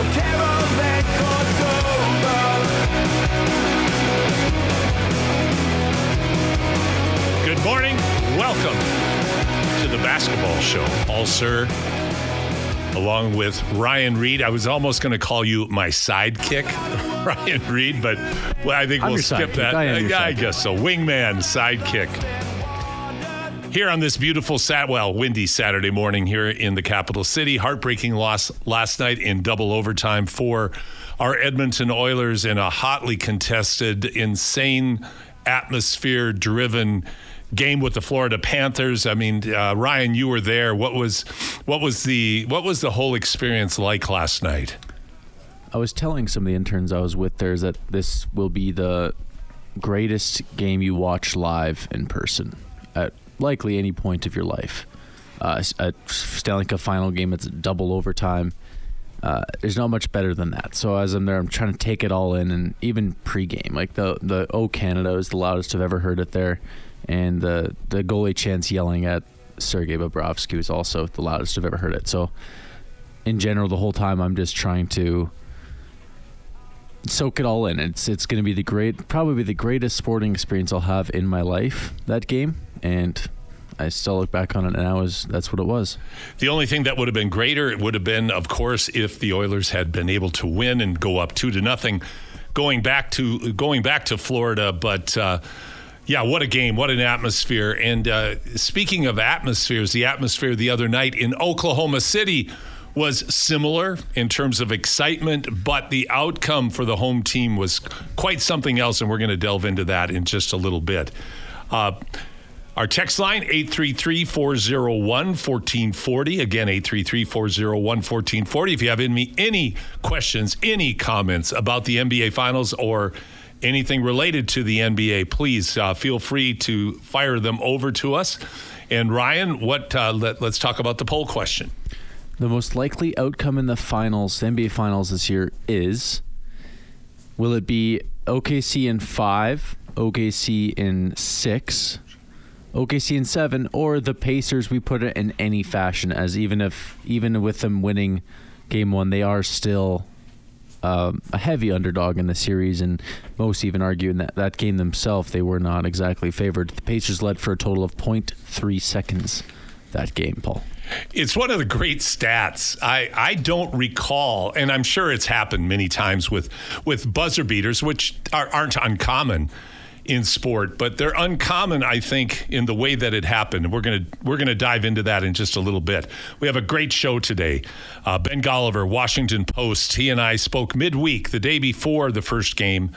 Good morning. Welcome to the basketball show. Paul Sir, along with Ryan Reed. I was almost going to call you my sidekick, Ryan Reed, but I think we'll skip that. I guess so. Wingman, sidekick. Here on this beautiful, windy Saturday morning here in the capital city. Heartbreaking loss last night in double overtime for our Edmonton Oilers in a hotly contested, insane, atmosphere-driven game with the Florida Panthers. I mean, Ryan, you were there. What was the whole experience like last night? I was telling some of the interns I was with there that this will be the greatest game you watch live in person at likely any point of your life. A Stanley Cup final game, it's double overtime. There's not much better than that. So as I'm there, I'm trying to take it all in, and even pregame, like the "Oh Canada" is the loudest I've ever heard it there, and the goalie chants yelling at Sergei Bobrovsky was also the loudest I've ever heard it. So in general, the whole time I'm just trying to soak it all in. It's going to be probably the greatest sporting experience I'll have in my life, that game, and I still look back on it now as that's what it was. The only thing that would have been greater, it would have been, of course, if the Oilers had been able to win and go up 2-0 going back to Florida. But yeah, what a game, what an atmosphere. And speaking of atmospheres, the atmosphere the other night in Oklahoma City was similar in terms of excitement, but the outcome for the home team was quite something else, and we're going to delve into that in just a little bit. Our text line, 833-401-1440. Again, 833-401-1440. If you have any questions, any comments about the NBA Finals or anything related to the NBA, please feel free to fire them over to us. And Ryan, let's talk about the poll question. The most likely outcome in the finals, the NBA Finals this year is, will it be OKC in 5, OKC in 6, OKC in 7, or the Pacers? We put it in any fashion, as even with them winning game 1, they are still a heavy underdog in the series, and most even argue in that game themselves they were not exactly favored. The Pacers led for a total of 0.3 seconds that game, Paul. It's one of the great stats. I don't recall, and I'm sure it's happened many times with buzzer beaters, which aren't uncommon in sport, but they're uncommon, I think, in the way that it happened. We're gonna dive into that in just a little bit. We have a great show today. Ben Golliver, Washington Post, he and I spoke midweek, the day before the first game.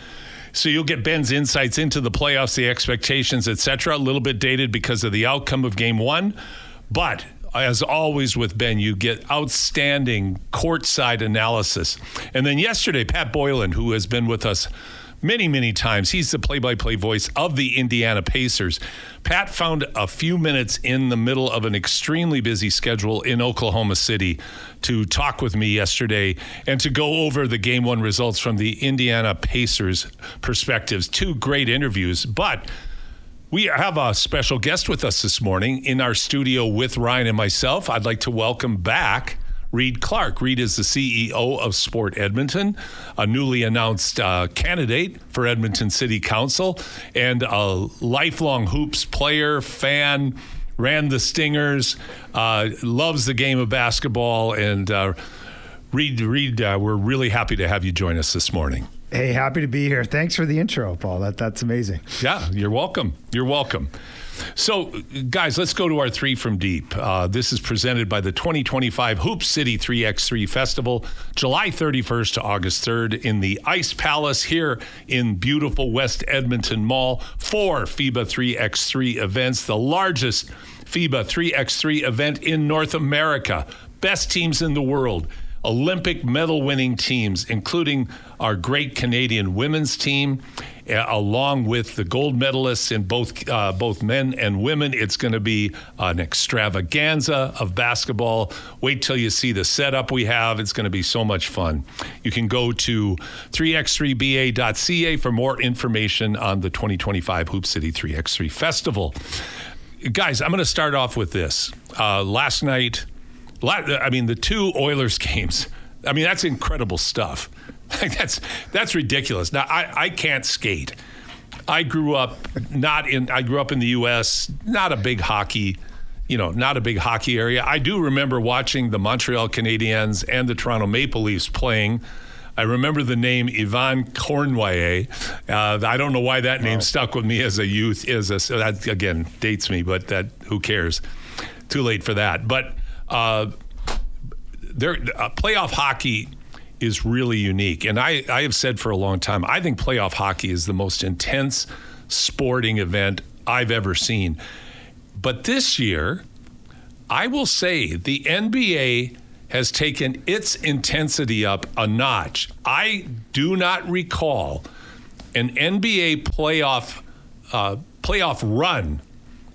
So you'll get Ben's insights into the playoffs, the expectations, etc. A little bit dated because of the outcome of game 1, but as always with Ben, you get outstanding courtside analysis. And then yesterday, Pat Boylan, who has been with us many, many times, he's the play-by-play voice of the Indiana Pacers. Pat found a few minutes in the middle of an extremely busy schedule in Oklahoma City to talk with me yesterday and to go over the Game 1 results from the Indiana Pacers' perspectives. 2 great interviews, but we have a special guest with us this morning in our studio with Ryan and myself. I'd like to welcome back Reed Clarke. Reed is the CEO of Sport Edmonton, a newly announced candidate for Edmonton City Council, and a lifelong hoops player, fan, ran the Stingers, loves the game of basketball. And Reed, we're really happy to have you join us this morning. Hey, happy to be here. Thanks for the intro, Paul. That's amazing. Yeah, you're welcome. You're welcome. So, guys, let's go to our 3 from Deep. This is presented by the 2025 Hoop City 3x3 Festival, July 31st to August 3rd in the Ice Palace here in beautiful West Edmonton Mall. 4 FIBA 3x3 events, the largest FIBA 3x3 event in North America. Best teams in the world. Olympic medal-winning teams, including our great Canadian women's team, along with the gold medalists in both men and women. It's going to be an extravaganza of basketball. Wait till you see the setup we have. It's going to be so much fun. You can go to 3x3ba.ca for more information on the 2025 Hoop City 3x3 Festival. Guys, I'm going to start off with this. Last night, the 2 Oilers games, I mean, that's incredible stuff. That's ridiculous. Now, I can't skate. I grew up in the U.S., not a big hockey area. I do remember watching the Montreal Canadiens and the Toronto Maple Leafs playing. I remember the name Yvan Cournoyer. I don't know why that name stuck with me as a youth. So that, again, dates me, but who cares? Too late for that. But playoff hockey is really unique. And I have said for a long time, I think playoff hockey is the most intense sporting event I've ever seen. But this year, I will say the NBA has taken its intensity up a notch. I do not recall an NBA playoff run,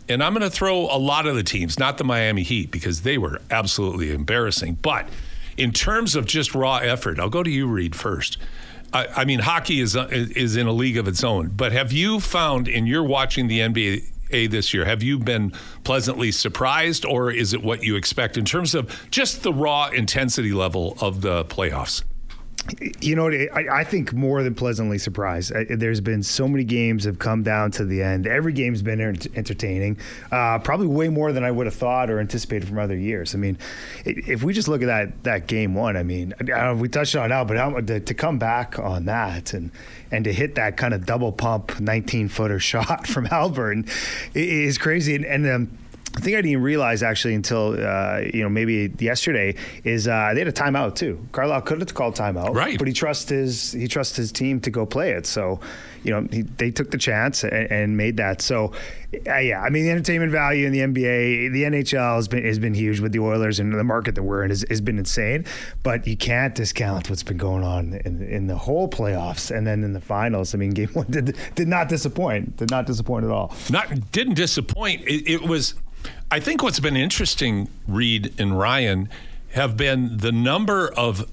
and I'm going to throw a lot of the teams, not the Miami Heat, because they were absolutely embarrassing. But in terms of just raw effort, I'll go to you, Reed, first. I mean, hockey is in a league of its own. But have you found, in your watching the NBA this year, have you been pleasantly surprised, or is it what you expect in terms of just the raw intensity level of the playoffs? You know, I think more than pleasantly surprised. There's been so many games have come down to the end. Every game's been entertaining, probably way more than I would have thought or anticipated from other years. I mean, if we just look at that game one, I mean, we touched on it now, but to come back on that and to hit that kind of double pump 19-footer shot from Haliburton is crazy. And the thing I didn't even realize actually until maybe yesterday is they had a timeout too. Carlisle could have called timeout, right? But he trusts his team to go play it. So, they took the chance and made that. So, I mean, the entertainment value in the NBA, the NHL has been huge with the Oilers, and the market that we're in has been insane. But you can't discount what's been going on in the whole playoffs and then in the finals. I mean, game one did not disappoint. Did not disappoint at all. Didn't disappoint. It was. I think what's been interesting, Reed and Ryan, have been the number of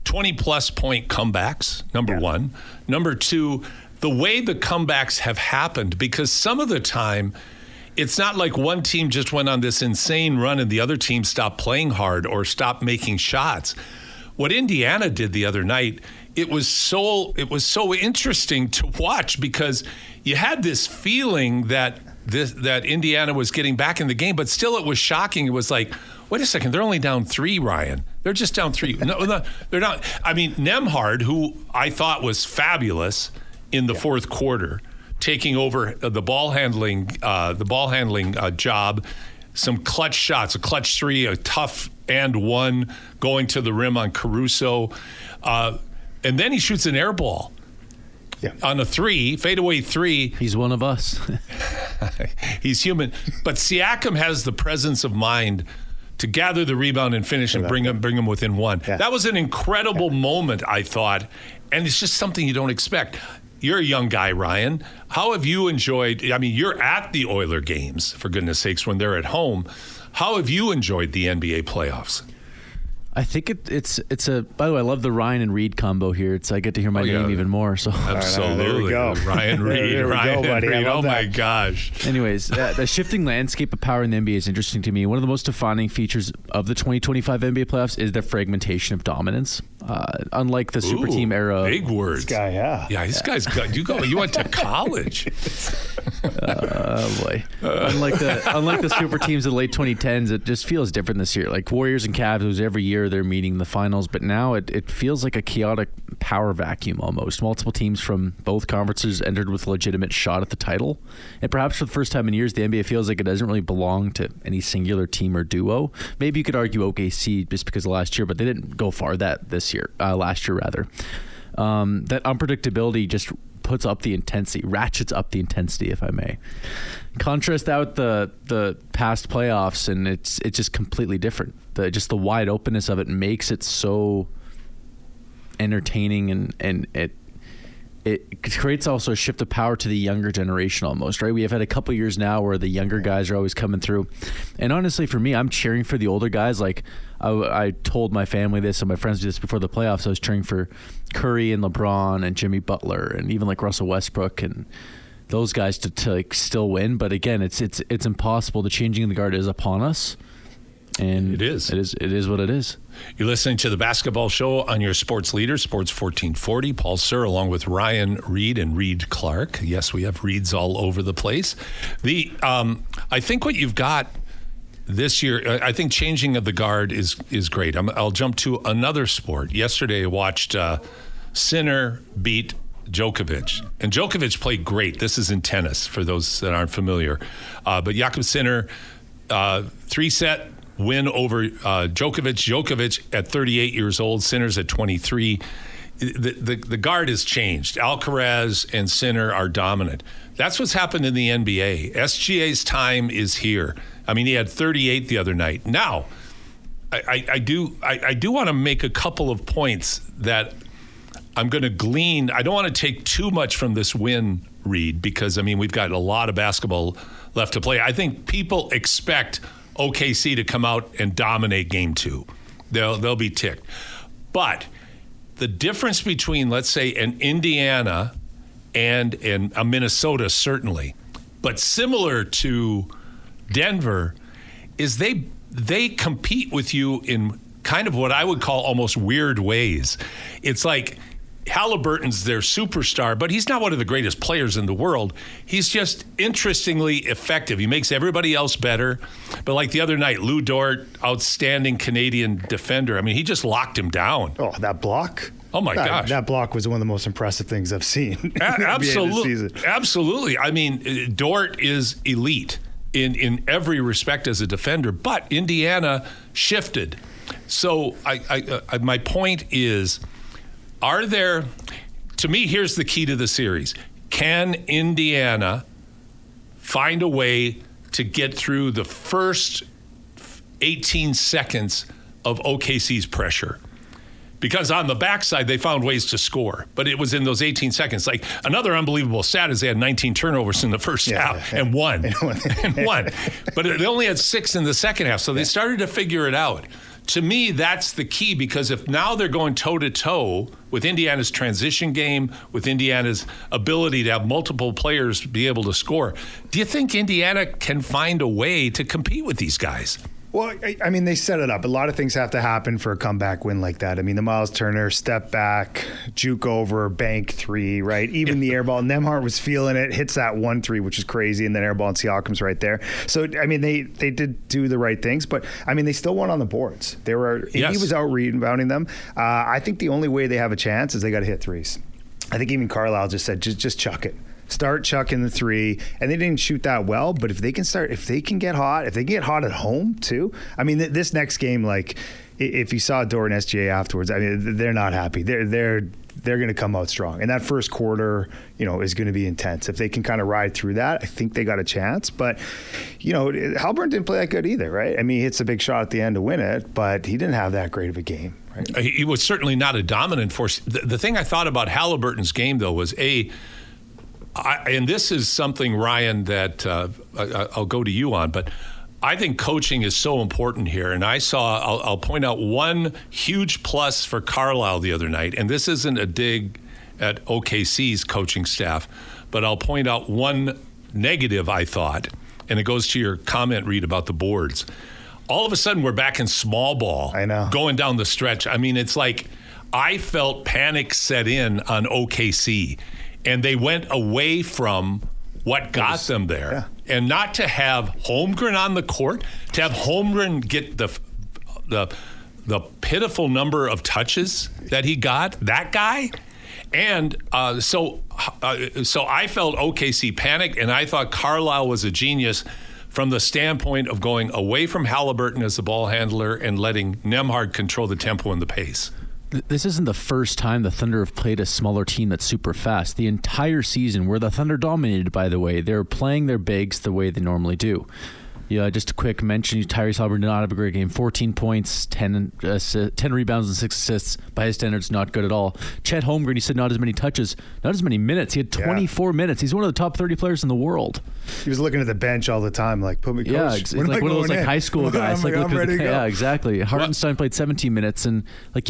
20-plus point comebacks, number one. Number two, the way the comebacks have happened, because some of the time, it's not like one team just went on this insane run and the other team stopped playing hard or stopped making shots. What Indiana did the other night, it was so interesting to watch, because you had this feeling that Indiana was getting back in the game, but still it was shocking. It was like, wait a second, they're only down 3, Ryan. They're just down 3. No, they're not. I mean, Nembhard, who I thought was fabulous in the fourth quarter, taking over the ball handling job, some clutch shots, a clutch 3, a tough and 1 going to the rim on Caruso, and then he shoots an air ball. Yeah. On a 3, fadeaway 3. He's one of us. He's human. But Siakam has the presence of mind to gather the rebound and finish and bring him within 1. Yeah. That was an incredible moment, I thought, and it's just something you don't expect. You're a young guy, Ryan. How have you enjoyed, I mean, you're at the Oiler games, for goodness sakes, when they're at home. How have you enjoyed the NBA playoffs? I think it's a. By the way, I love the Ryan and Reed combo here. I get to hear my name even more. So absolutely, there we go. Ryan Reed, Reed. Oh my gosh. Anyways, the shifting landscape of power in the NBA is interesting to me. One of the most defining features of the 2025 NBA playoffs is the fragmentation of dominance. Unlike the super team era, big words. This guy, this guy's got you went to college. Oh boy. Unlike the super teams of the late 2010s, it just feels different this year. Like Warriors and Cavs, it was every year they're meeting the finals, but now it feels like a chaotic power vacuum almost. Multiple teams from both conferences entered with a legitimate shot at the title, and perhaps for the first time in years, the NBA feels like it doesn't really belong to any singular team or duo. Maybe you could argue OKC just because of last year, but they didn't go far last year rather. That unpredictability just puts up the intensity, ratchets up the intensity, if I may. Contrast out the past playoffs, and it's just completely different. The wide openness of it makes it so entertaining, and it creates also a shift of power to the younger generation almost, right? We have had a couple years now where the younger guys are always coming through. And honestly, for me, I'm cheering for the older guys. Like I told my family this and my friends this before the playoffs. I was cheering for Curry and LeBron and Jimmy Butler and even like Russell Westbrook and those guys to like still win. But again, it's impossible. The changing of the guard is upon us. And it is. It is what it is. You're listening to the Basketball Show on your sports leader, Sports 1440. Paul Sir, along with Ryan Reed and Reed Clarke. Yes, we have Reeds all over the place. I think what you've got this year, I think changing of the guard is great. I'll jump to another sport. Yesterday, I watched Sinner beat Djokovic. And Djokovic played great. This is in tennis, for those that aren't familiar. But Jakob Sinner, 3-set win over Djokovic. Djokovic at 38 years old, Sinner's at 23. The guard has changed. Alcaraz and Sinner are dominant. That's what's happened in the NBA. SGA's time is here. I mean, he had 38 the other night. Now, I do want to make a couple of points that I'm going to glean. I don't want to take too much from this win, Reed, because, I mean, we've got a lot of basketball left to play. I think people expect OKC to come out and dominate game 2. They'll be ticked. But the difference between, let's say, an Indiana and a Minnesota, certainly, but similar to Denver, is they compete with you in kind of what I would call almost weird ways. It's like Haliburton's their superstar, but he's not one of the greatest players in the world. He's just interestingly effective. He makes everybody else better. But like the other night, Lou Dort, outstanding Canadian defender. I mean, he just locked him down. Oh, that block? Oh, my gosh. That block was one of the most impressive things I've seen. Absolutely. Absolutely. I mean, Dort is elite in every respect as a defender, but Indiana shifted. So my point is, to me, here's the key to the series. Can Indiana find a way to get through the first 18 seconds of OKC's pressure? Because on the backside, they found ways to score, but it was in those 18 seconds. Like, another unbelievable stat is they had 19 turnovers in the first half and won. But they only had 6 in the second half, so they started to figure it out. To me, that's the key, because if now they're going toe-to-toe with Indiana's transition game, with Indiana's ability to have multiple players be able to score, do you think Indiana can find a way to compete with these guys? Well, I mean, they set it up. A lot of things have to happen for a comeback win like that. I mean, the Miles Turner step back, juke over, bank 3, right? Even the air ball. Nembhard was feeling it, hits that 1-3, which is crazy, and then air ball and Siakam's right there. So, I mean, they did do the right things, but, I mean, they still won on the boards. He was out rebounding them. I think the only way they have a chance is they got to hit threes. I think even Carlisle just said, just chuck it. Start chucking the 3, and they didn't shoot that well. But if they can get hot at home too. I mean, this next game, like, if you saw Dort and SGA afterwards, I mean, they're not happy. They're going to come out strong, and that first quarter, is going to be intense. If they can kind of ride through that, I think they got a chance. But, Haliburton didn't play that good either, right? I mean, he hits a big shot at the end to win it, but he didn't have that great of a game. Right? He was certainly not a dominant force. The thing I thought about Haliburton's game, though, was and this is something, Ryan, that I'll go to you on, but I think coaching is so important here. And I'll point out one huge plus for Carlisle the other night, and this isn't a dig at OKC's coaching staff, but I'll point out one negative, I thought, and it goes to your comment, Reed, about the boards. All of a sudden, we're back in small ball. I know. Going down the stretch. I mean, it's like I felt panic set in on OKC. And they went away from what got them there. Yeah. And not to have Holmgren on the court, to have Holmgren get the pitiful number of touches that he got, that guy. And so I felt OKC panicked, and I thought Carlisle was a genius from the standpoint of going away from Haliburton as the ball handler and letting Nembhard control the tempo and the pace. This isn't the first time the Thunder have played a smaller team that's super fast. The entire season, where the Thunder dominated, by the way, they're playing their bigs the way they normally do. Yeah, just a quick mention, Tyrese Haliburton did not have a great game. 14 points, 10 rebounds, and 6 assists. By his standards, not good at all. Chet Holmgren, he said not as many touches, not as many minutes. He had 24 minutes. He's one of the top 30 players in the world. He was looking at the bench all the time, like, put me, coach. Yeah, he's like one of those high school guys. I'm ready to go. Yeah, exactly. Hartenstein played 17 minutes, and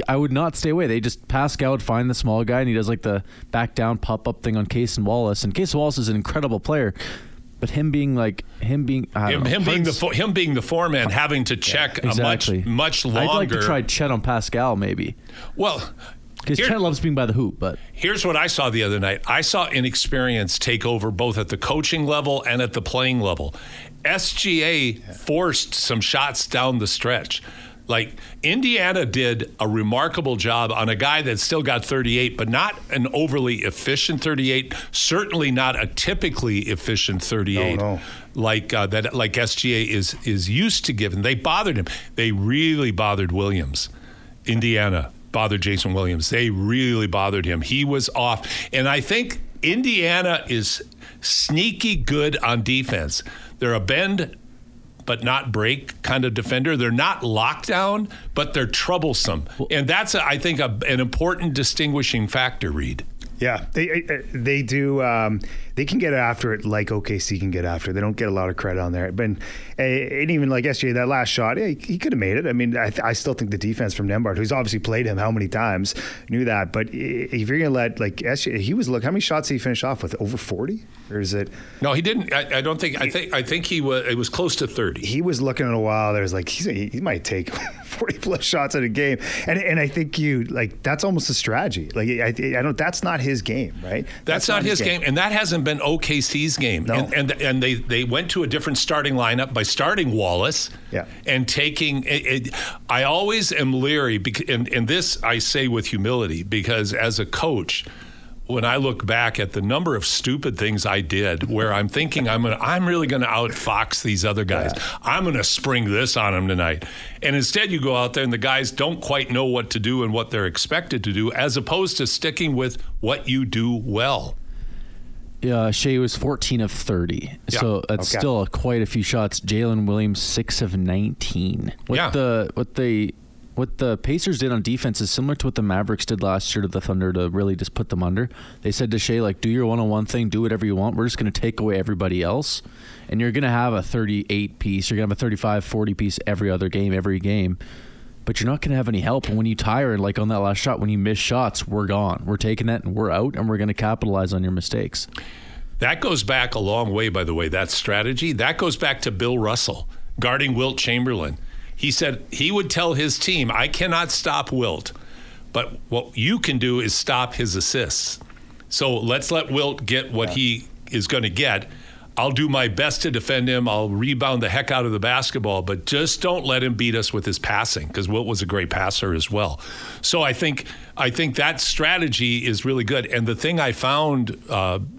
I would not stay away. They just pass out, find the small guy, and he does the back down, pop up thing on Case and Wallace. And Case Wallace is an incredible player. But him being I don't know, him being the foreman, having to check exactly. a much longer. I'd like to try Chet on Pascal maybe. Well, because Chet loves being by the hoop. But here's what I saw the other night. I saw inexperience take over both at the coaching level and at the playing level. SGA forced some shots down the stretch. Like, Indiana did a remarkable job on a guy that still got 38, but not an overly efficient 38, certainly not a typically efficient 38 No. like SGA is used to giving. They bothered him. They really bothered Williams. Indiana bothered Jason Williams. They really bothered him. He was off. And I think Indiana is sneaky good on defense. They're a bend but not break kind of defender. They're not lockdown, but they're troublesome. And that's, I think, an important distinguishing factor, Reed. Yeah, they do. They can get after it like OKC can get after it. They don't get a lot of credit on there. But and even like SGA, that last shot, he could have made it. I mean, I still think the defense from Nembhard, who's obviously played him how many times, knew that. But if you're going to let, like, SGA, how many shots did he finish off with? Over 40? Or is it? No, he didn't. I don't think. I think it was close to 30. He was looking at a while. There's like he might take 40 plus shots in a game, and I think that's almost a strategy. Like I don't. That's not his game, right? That's not his game, and that hasn't been OKC's game. No. And they went to a different starting lineup by starting Wallace. Yeah. And taking it. I always am leery, and this I say with humility, because as a coach, when I look back at the number of stupid things I did where I'm thinking I'm really going to outfox these other guys. Yeah. I'm going to spring this on them tonight. And instead you go out there and the guys don't quite know what to do and what they're expected to do, as opposed to sticking with what you do well. Yeah, Shea was 14 of 30. Yeah. So that's still quite a few shots. Jalen Williams, 6 of 19. What the Pacers did on defense is similar to what the Mavericks did last year to the Thunder to really just put them under. They said to Shea, like, do your one-on-one thing, do whatever you want. We're just going to take away everybody else. And you're going to have a 38 piece. You're going to have a 35, 40 piece every game. But you're not going to have any help. And when you tire, like on that last shot, when you miss shots, we're gone. We're taking that and we're out, and we're going to capitalize on your mistakes. That goes back a long way, by the way, that strategy. That goes back to Bill Russell guarding Wilt Chamberlain. He said he would tell his team, I cannot stop Wilt, but what you can do is stop his assists. So let's let Wilt get what he is going to get. I'll do my best to defend him. I'll rebound the heck out of the basketball, but just don't let him beat us with his passing, because Wilt was a great passer as well. So I think that strategy is really good. And the thing I found,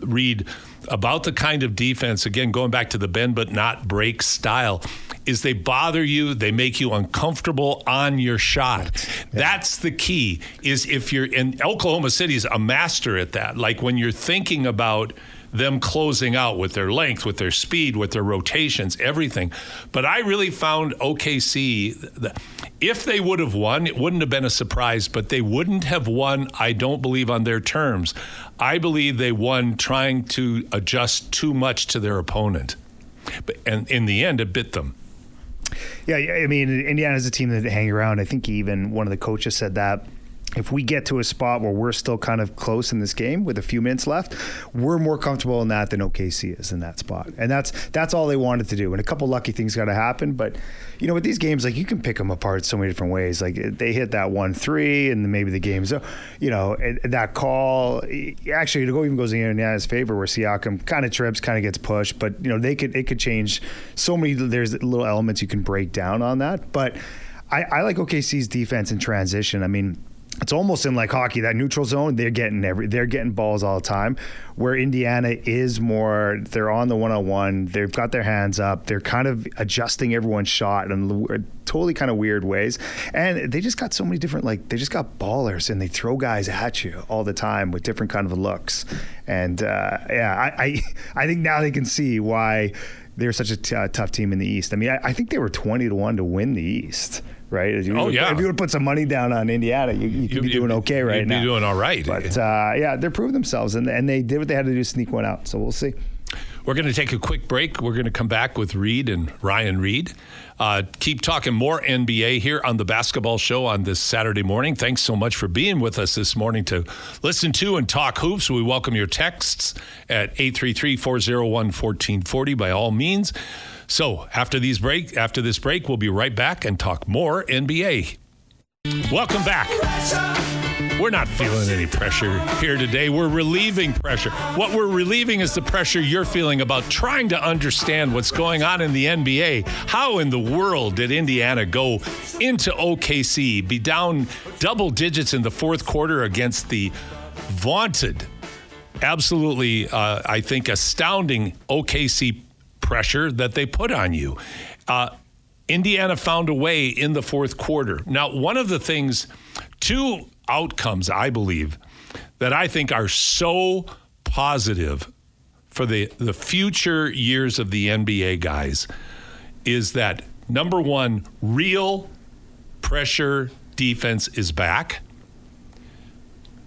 Reed, about the kind of defense, again, going back to the bend but not break style, is they bother you, they make you uncomfortable on your shot. That's the key, is if you're in Oklahoma City is a master at that. Like when you're thinking about them closing out with their length, with their speed, with their rotations, everything. But I really found OKC, if they would have won, it wouldn't have been a surprise, but they wouldn't have won, I don't believe, on their terms. I believe they won trying to adjust too much to their opponent. And in the end, it bit them. Yeah, I mean, Indiana's a team that hang around. I think even one of the coaches said that if we get to a spot where we're still kind of close in this game with a few minutes left, we're more comfortable in that than OKC is in that spot. And that's all they wanted to do. And a couple lucky things got to happen. But, you know, with these games, like, you can pick them apart so many different ways. Like, they hit that 1-3 and then maybe the game's, you know, that call. Actually, it even goes in Indiana's favor where Siakam kind of trips, kind of gets pushed. But, you know, it could change so many. There's little elements you can break down on that. But I like OKC's defense in transition. I mean, it's almost in like hockey, that neutral zone, they're getting balls all the time, where Indiana is more, they're on the one-on-one, they've got their hands up, they're kind of adjusting everyone's shot in totally kind of weird ways. And they just got so many different, like, they just got ballers and they throw guys at you all the time with different kind of looks. And I think now they can see why they're such a tough team in the East. I mean, I think they were 20-1 to win the East. Right? If you would to put some money down on Indiana, you could be doing okay right now. You'd be doing all right. But, they're proving themselves, and they did what they had to do to sneak one out. So we'll see. We're going to take a quick break. We're going to come back with Reed and Ryan Reed. Keep talking more NBA here on the Basketball Show on this Saturday morning. Thanks so much for being with us this morning to listen to and talk hoops. We welcome your texts at 833-401-1440 by all means. So after this break, we'll be right back and talk more NBA. Welcome back. We're not feeling any pressure here today. We're relieving pressure. What we're relieving is the pressure you're feeling about trying to understand what's going on in the NBA. How in the world did Indiana go into OKC, be down double digits in the fourth quarter against the vaunted, absolutely, I think, astounding OKC pressure that they put on you? Indiana found a way in the fourth quarter. Now, one of the things, two outcomes, I believe, that I think are so positive for the future years of the NBA guys is that, number one, real pressure defense is back.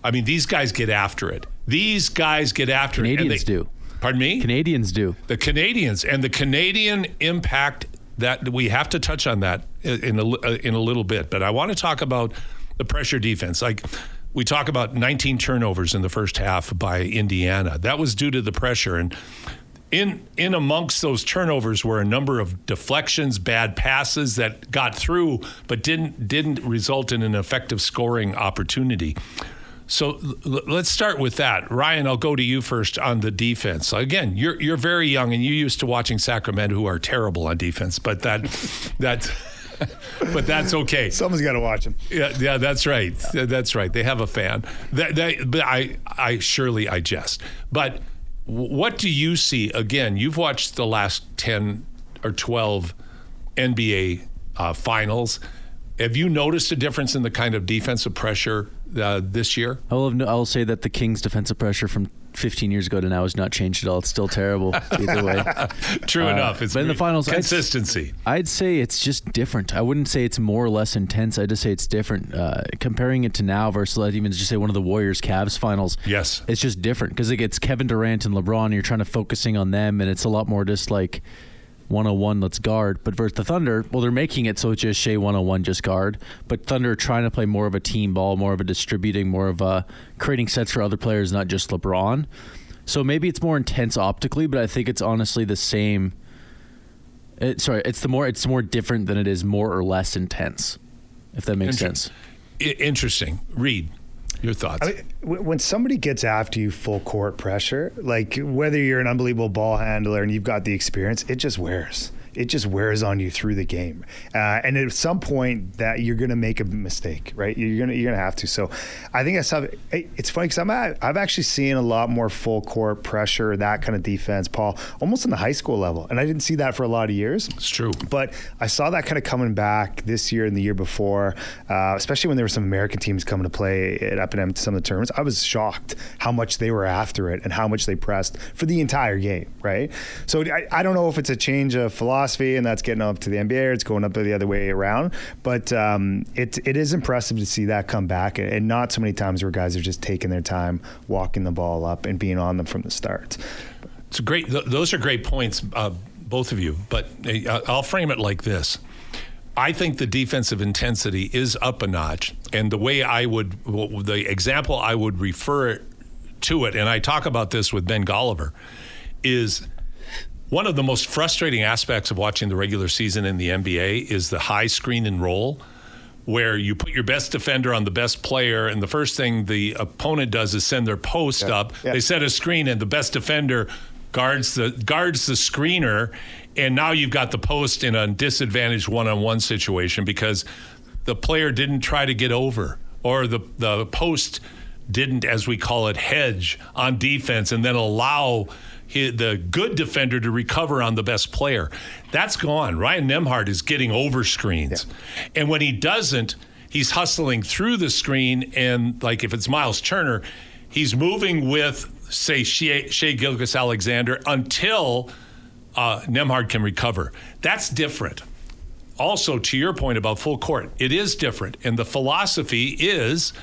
I mean, these guys get after it. Canadians do. Pardon me? Canadians do. The Canadians and the Canadian impact, that we have to touch on that in a little bit. But I want to talk about the pressure defense. Like, we talk about 19 turnovers in the first half by Indiana. That was due to the pressure. And in amongst those turnovers were a number of deflections, bad passes that got through but didn't result in an effective scoring opportunity. So let's start with that. Ryan, I'll go to you first on the defense. Again, you're very young and you're used to watching Sacramento, who are terrible on defense, but that's okay. Someone's got to watch them. Yeah, that's right. That's right. They have a fan. But I jest. But what do you see? Again, you've watched the last 10 or 12 NBA finals. Have you noticed a difference in the kind of defensive pressure this year? I'll say that the Kings' defensive pressure from 15 years ago to now has not changed at all. It's still terrible either way. True enough. It's but in the finals, consistency. I'd say it's just different. I wouldn't say it's more or less intense. I'd just say it's different. Comparing it to now versus, let's even just say, one of the Warriors-Cavs finals. Yes. It's just different because it's Kevin Durant and LeBron. And you're trying to focusing on them, and it's a lot more just like 101, let's guard. But versus the Thunder, well, they're making it so it's just Shea 101, just guard. But Thunder are trying to play more of a team ball, more of a distributing, more of a creating sets for other players, not just LeBron. So maybe it's more intense optically, but I think it's honestly the same. It's more different than it is more or less intense, if that makes sense. Interesting. Reed, your thoughts? I mean, when somebody gets after you full court pressure, like whether you're an unbelievable ball handler and you've got the experience, it just wears. It just wears on you through the game, and at some point that you're going to make a mistake, right? You're gonna have to. So, I think it's funny because I've actually seen a lot more full court pressure, that kind of defense, Paul, almost in the high school level, and I didn't see that for a lot of years. It's true, but I saw that kind of coming back this year and the year before, especially when there were some American teams coming to play at Up&M to some of the tournaments. I was shocked how much they were after it and how much they pressed for the entire game, right? So I don't know if it's a change of philosophy and that's getting up to the NBA, or it's going up the other way around. But it is impressive to see that come back, and not so many times where guys are just taking their time, walking the ball up, and being on them from the start. It's great. Those are great points, both of you. But I'll frame it like this. I think the defensive intensity is up a notch, and the example I would refer to it, and I talk about this with Ben Golliver, is one of the most frustrating aspects of watching the regular season in the NBA is the high screen and roll, where you put your best defender on the best player, and the first thing the opponent does is send their post up. Yeah. They set a screen, and the best defender guards the screener, and now you've got the post in a disadvantaged one-on-one situation because the player didn't try to get over, or the post didn't, as we call it, hedge on defense and then allow the good defender to recover on the best player. That's gone. Ryan Nembhard is getting over screens. Yeah. And when he doesn't, he's hustling through the screen, and like if it's Miles Turner, he's moving with, say, Shai Gilgeous-Alexander until Nembhard can recover. That's different. Also, to your point about full court, it is different. And the philosophy is,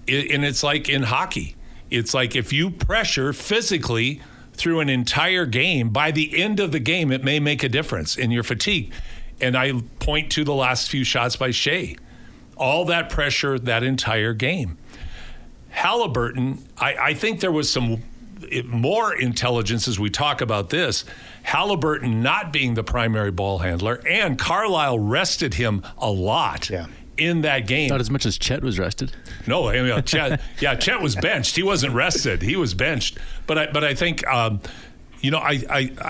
and it's like in hockey, it's like if you pressure physically through an entire game, by the end of the game, it may make a difference in your fatigue. And I point to the last few shots by Shea. All that pressure that entire game. Haliburton, I think there was some more intelligence as we talk about this. Haliburton not being the primary ball handler, and Carlisle rested him a lot in that game. Not as much as Chet was rested. No, I mean, Chet was benched. He wasn't rested. He was benched. But I think I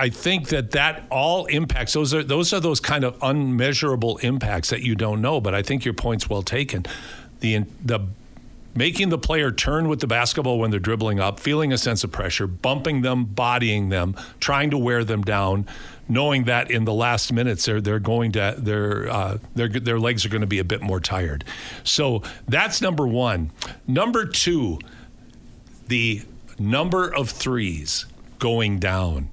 think that all impacts. Those are those kind of unmeasurable impacts that you don't know. But I think your point's well taken. The making the player turn with the basketball when they're dribbling up, feeling a sense of pressure, bumping them, bodying them, trying to wear them down, knowing that in the last minutes their legs are going to be a bit more tired. So that's number one. Number two, the number of threes going down.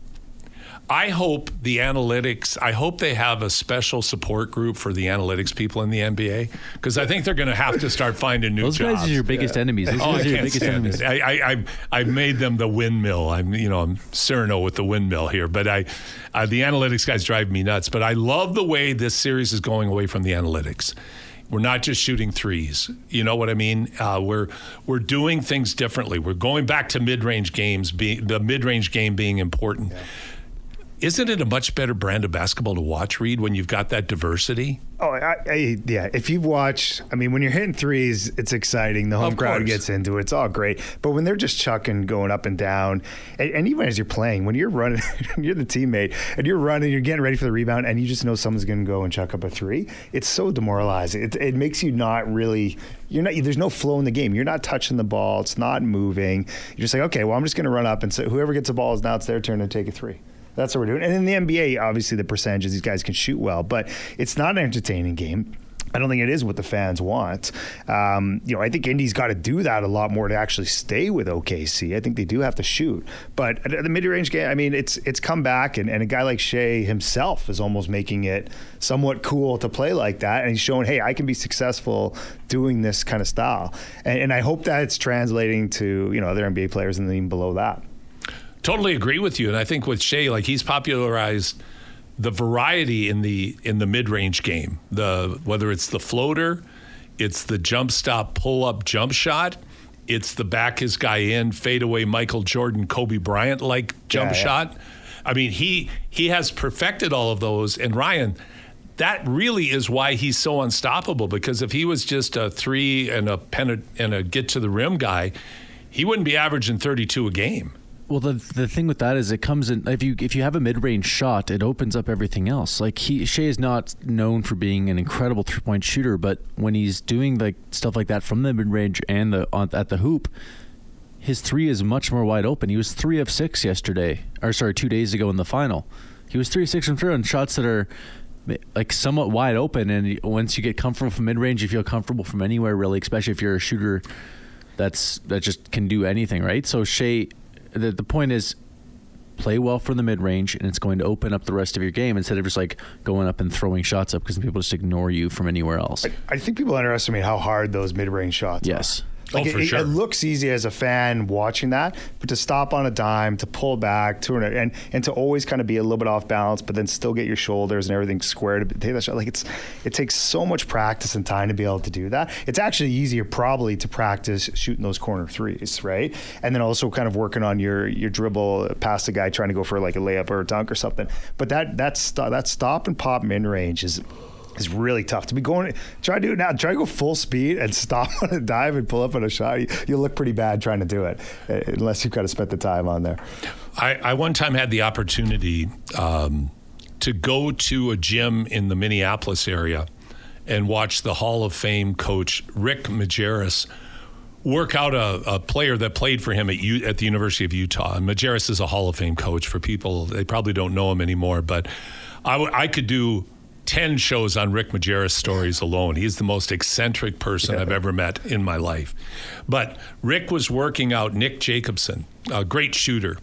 I hope the analytics, they have a special support group for the analytics people in the NBA, because I think they're going to have to start finding new jobs. Those guys are your biggest enemies. Those guys are your biggest enemies. I made them the windmill. I'm Cyrano with the windmill here, but the analytics guys drive me nuts. But I love the way this series is going away from the analytics. We're not just shooting threes. You know what I mean? We're doing things differently. We're going back to mid-range games, the mid-range game being important. Yeah. Isn't it a much better brand of basketball to watch, Reed, when you've got that diversity? Oh, yeah. If you've watched, when you're hitting threes, it's exciting. The home crowd gets into it. It's all great. But when they're just chucking, going up and down, and even as you're playing, when you're running, you're the teammate, and you're running, you're getting ready for the rebound, and you just know someone's going to go and chuck up a three, it's so demoralizing. It makes you not really, there's no flow in the game. You're not touching the ball. It's not moving. You're just like, okay, well, I'm just going to run up, and so whoever gets the ball is now it's their turn to take a three. That's what we're doing. And in the NBA, obviously the percentages, these guys can shoot well, but it's not an entertaining game. I don't think it is what the fans want. I think Indy's got to do that a lot more to actually stay with OKC. I think they do have to shoot. But the mid-range game, it's come back, and a guy like Shea himself is almost making it somewhat cool to play like that. And he's showing, hey, I can be successful doing this kind of style. And I hope that it's translating to other NBA players and even below that. Totally agree with you. And I think with Shea, he's popularized the variety in the mid-range game. Whether it's the floater, it's the jump stop, pull-up jump shot, it's the back his guy in, fadeaway Michael Jordan, Kobe Bryant-like jump shot. He has perfected all of those. And Ryan, that really is why he's so unstoppable, because if he was just a three and a get to the rim guy, he wouldn't be averaging 32 a game. Well, the thing with that is it comes in if you have a mid-range shot, it opens up everything else. Shea is not known for being an incredible three-point shooter, but when he's doing stuff like that from the mid-range and at the hoop, his three is much more wide open. He was 3 of 6 2 days ago in the final. He was 3 of 6 from three on shots that are somewhat wide open, and once you get comfortable from mid-range, you feel comfortable from anywhere really, especially if you're a shooter that just can do anything, right? So Shea. The point is, play well from the mid-range, and it's going to open up the rest of your game instead of just going up and throwing shots up because people just ignore you from anywhere else. I think people underestimate how hard those mid-range shots are. For sure. It looks easy as a fan watching that, but to stop on a dime, to pull back, and to always kind of be a little bit off balance, but then still get your shoulders and everything square to take that shot. It takes so much practice and time to be able to do that. It's actually easier probably to practice shooting those corner threes, right? And then also kind of working on your dribble past the guy trying to go for a layup or a dunk or something. But that stop and pop mid range is really tough to be going. Try to do it now. Try to go full speed and stop on a dive and pull up on a shot. You'll look pretty bad trying to do it, unless you've got to spend the time on there. I one time had the opportunity to go to a gym in the Minneapolis area and watch the Hall of Fame coach Rick Majerus work out a player that played for him at the University of Utah. And Majerus is a Hall of Fame coach. For people, they probably don't know him anymore, but I could do 10 shows on Rick Majerus stories alone. He's the most eccentric person I've ever met in my life. But Rick was working out Nick Jacobson, a great shooter,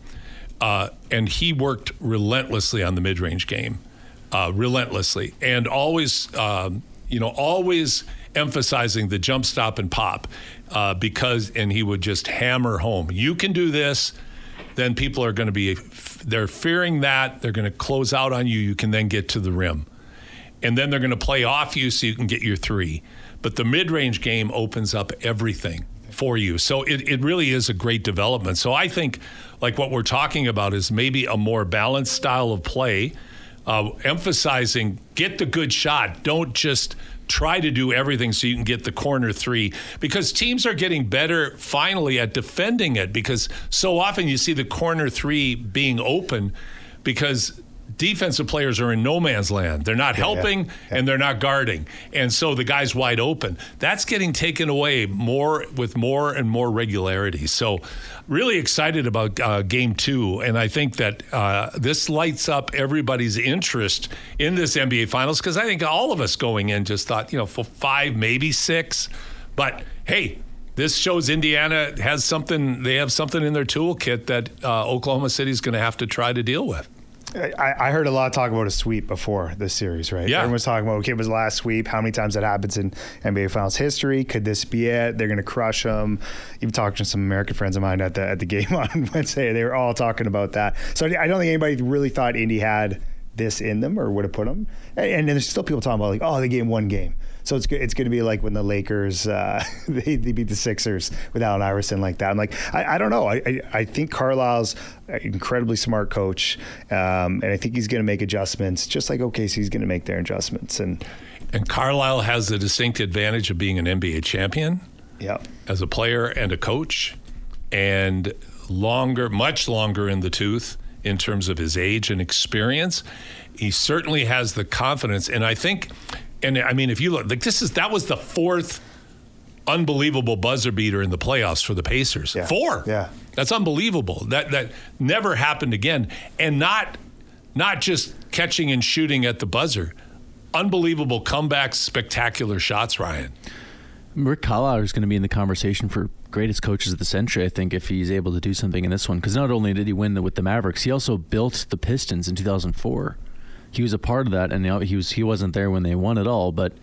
and he worked relentlessly on the mid-range game, relentlessly, and always emphasizing the jump, stop, and pop, and he would just hammer home, you can do this. then people are going to they're fearing that. They're going to close out on you. You can then get to the rim. And then they're going to play off you so you can get your three. But the mid-range game opens up everything for you. So it really is a great development. So I think like what we're talking about is maybe a more balanced style of play, emphasizing get the good shot. Don't just try to do everything so you can get the corner three, because teams are getting better finally at defending it, because so often you see the corner three being open because defensive players are in no man's land. They're not helping and they're not guarding. And so the guy's wide open. That's getting taken away with more and more regularity. So really excited about game 2. And I think that this lights up everybody's interest in this NBA Finals, because I think all of us going in just thought, for 5, maybe 6. But hey, this shows Indiana has something. They have something in their toolkit that Oklahoma City is going to have to try to deal with. I heard a lot of talk about a sweep before this series, right? Yeah. Everyone was talking about, okay, it was the last sweep. How many times that happens in NBA Finals history? Could this be it? They're going to crush them. Even talking to some American friends of mine at the game on Wednesday, they were all talking about that. So I don't think anybody really thought Indy had this in them or would have put them. And there's still people talking about like, oh, they gave one game. So it's going to be like when the Lakers they beat the Sixers with Allen Iverson like that. I'm like, I don't know. I think Carlisle's an incredibly smart coach, and I think he's going to make adjustments, just like OKC's going to make their adjustments. And Carlisle has the distinct advantage of being an NBA champion, as a player and a coach, and much longer in the tooth in terms of his age and experience. He certainly has the confidence, and I think. And I mean, if you look, that was the 4th unbelievable buzzer beater in the playoffs for the Pacers. 4. Yeah. That's unbelievable. That never happened again. And not just catching and shooting at the buzzer. Unbelievable comebacks, spectacular shots, Ryan. Rick Carlisle is going to be in the conversation for greatest coaches of the century, I think, if he's able to do something in this one. Because not only did he win with the Mavericks, he also built the Pistons in 2004. He was a part of that, and he wasn't there when they won it all, but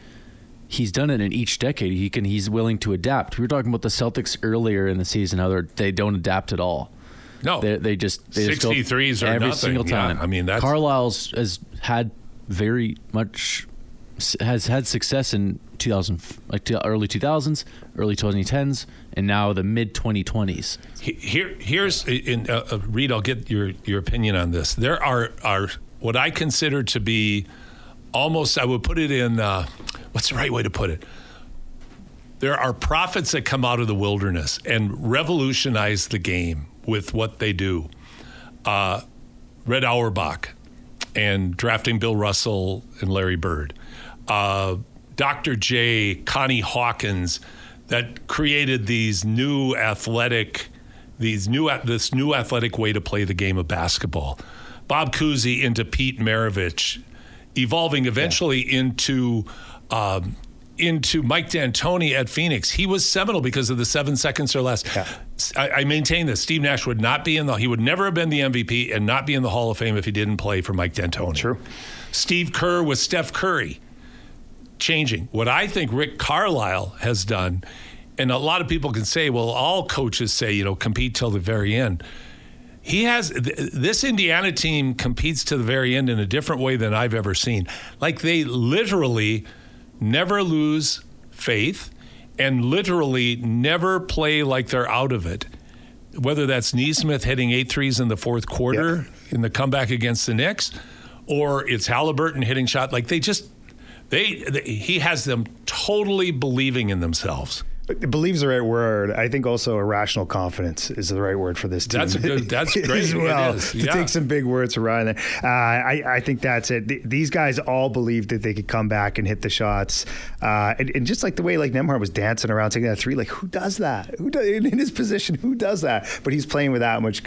he's done it in each decade. He's willing to adapt. We were talking about the Celtics earlier in the season, how they don't adapt at all. No, they just 63s or every nothing. Single time. Yeah, I mean, that's Carlisle's has had success in early 2000s, early 2010s, and now the mid 2020s. Here's Reed. I'll get your opinion on this. There are what I consider to be almost, I would put it in, what's the right way to put it? There are prophets that come out of the wilderness and revolutionize the game with what they do. Red Auerbach and drafting Bill Russell and Larry Bird. Dr. J, Connie Hawkins, that created this new athletic way to play the game of basketball. Bob Cousy into Pete Maravich, evolving eventually into Mike D'Antoni at Phoenix. He was seminal because of the 7 seconds or less. Yeah. I maintain this. Steve Nash would he would never have been the MVP and not be in the Hall of Fame if he didn't play for Mike D'Antoni. True. Steve Kerr with Steph Curry, changing. What I think Rick Carlisle has done, and a lot of people can say, well, all coaches say, compete till the very end. This Indiana team competes to the very end in a different way than I've ever seen. Like, they literally never lose faith and literally never play like they're out of it. Whether that's Nesmith hitting 8 threes in the fourth quarter in the comeback against the Knicks, or it's Haliburton hitting shot. Like, he has them totally believing in themselves. Believe's the right word. I think also irrational confidence is the right word for this team. That's great. As well, it is. To take some big words from Ryan there. I think that's it. These guys all believed that they could come back and hit the shots. And just like the way Nembhard was dancing around taking that three, like, who does that? In his position, who does that? But he's playing with that much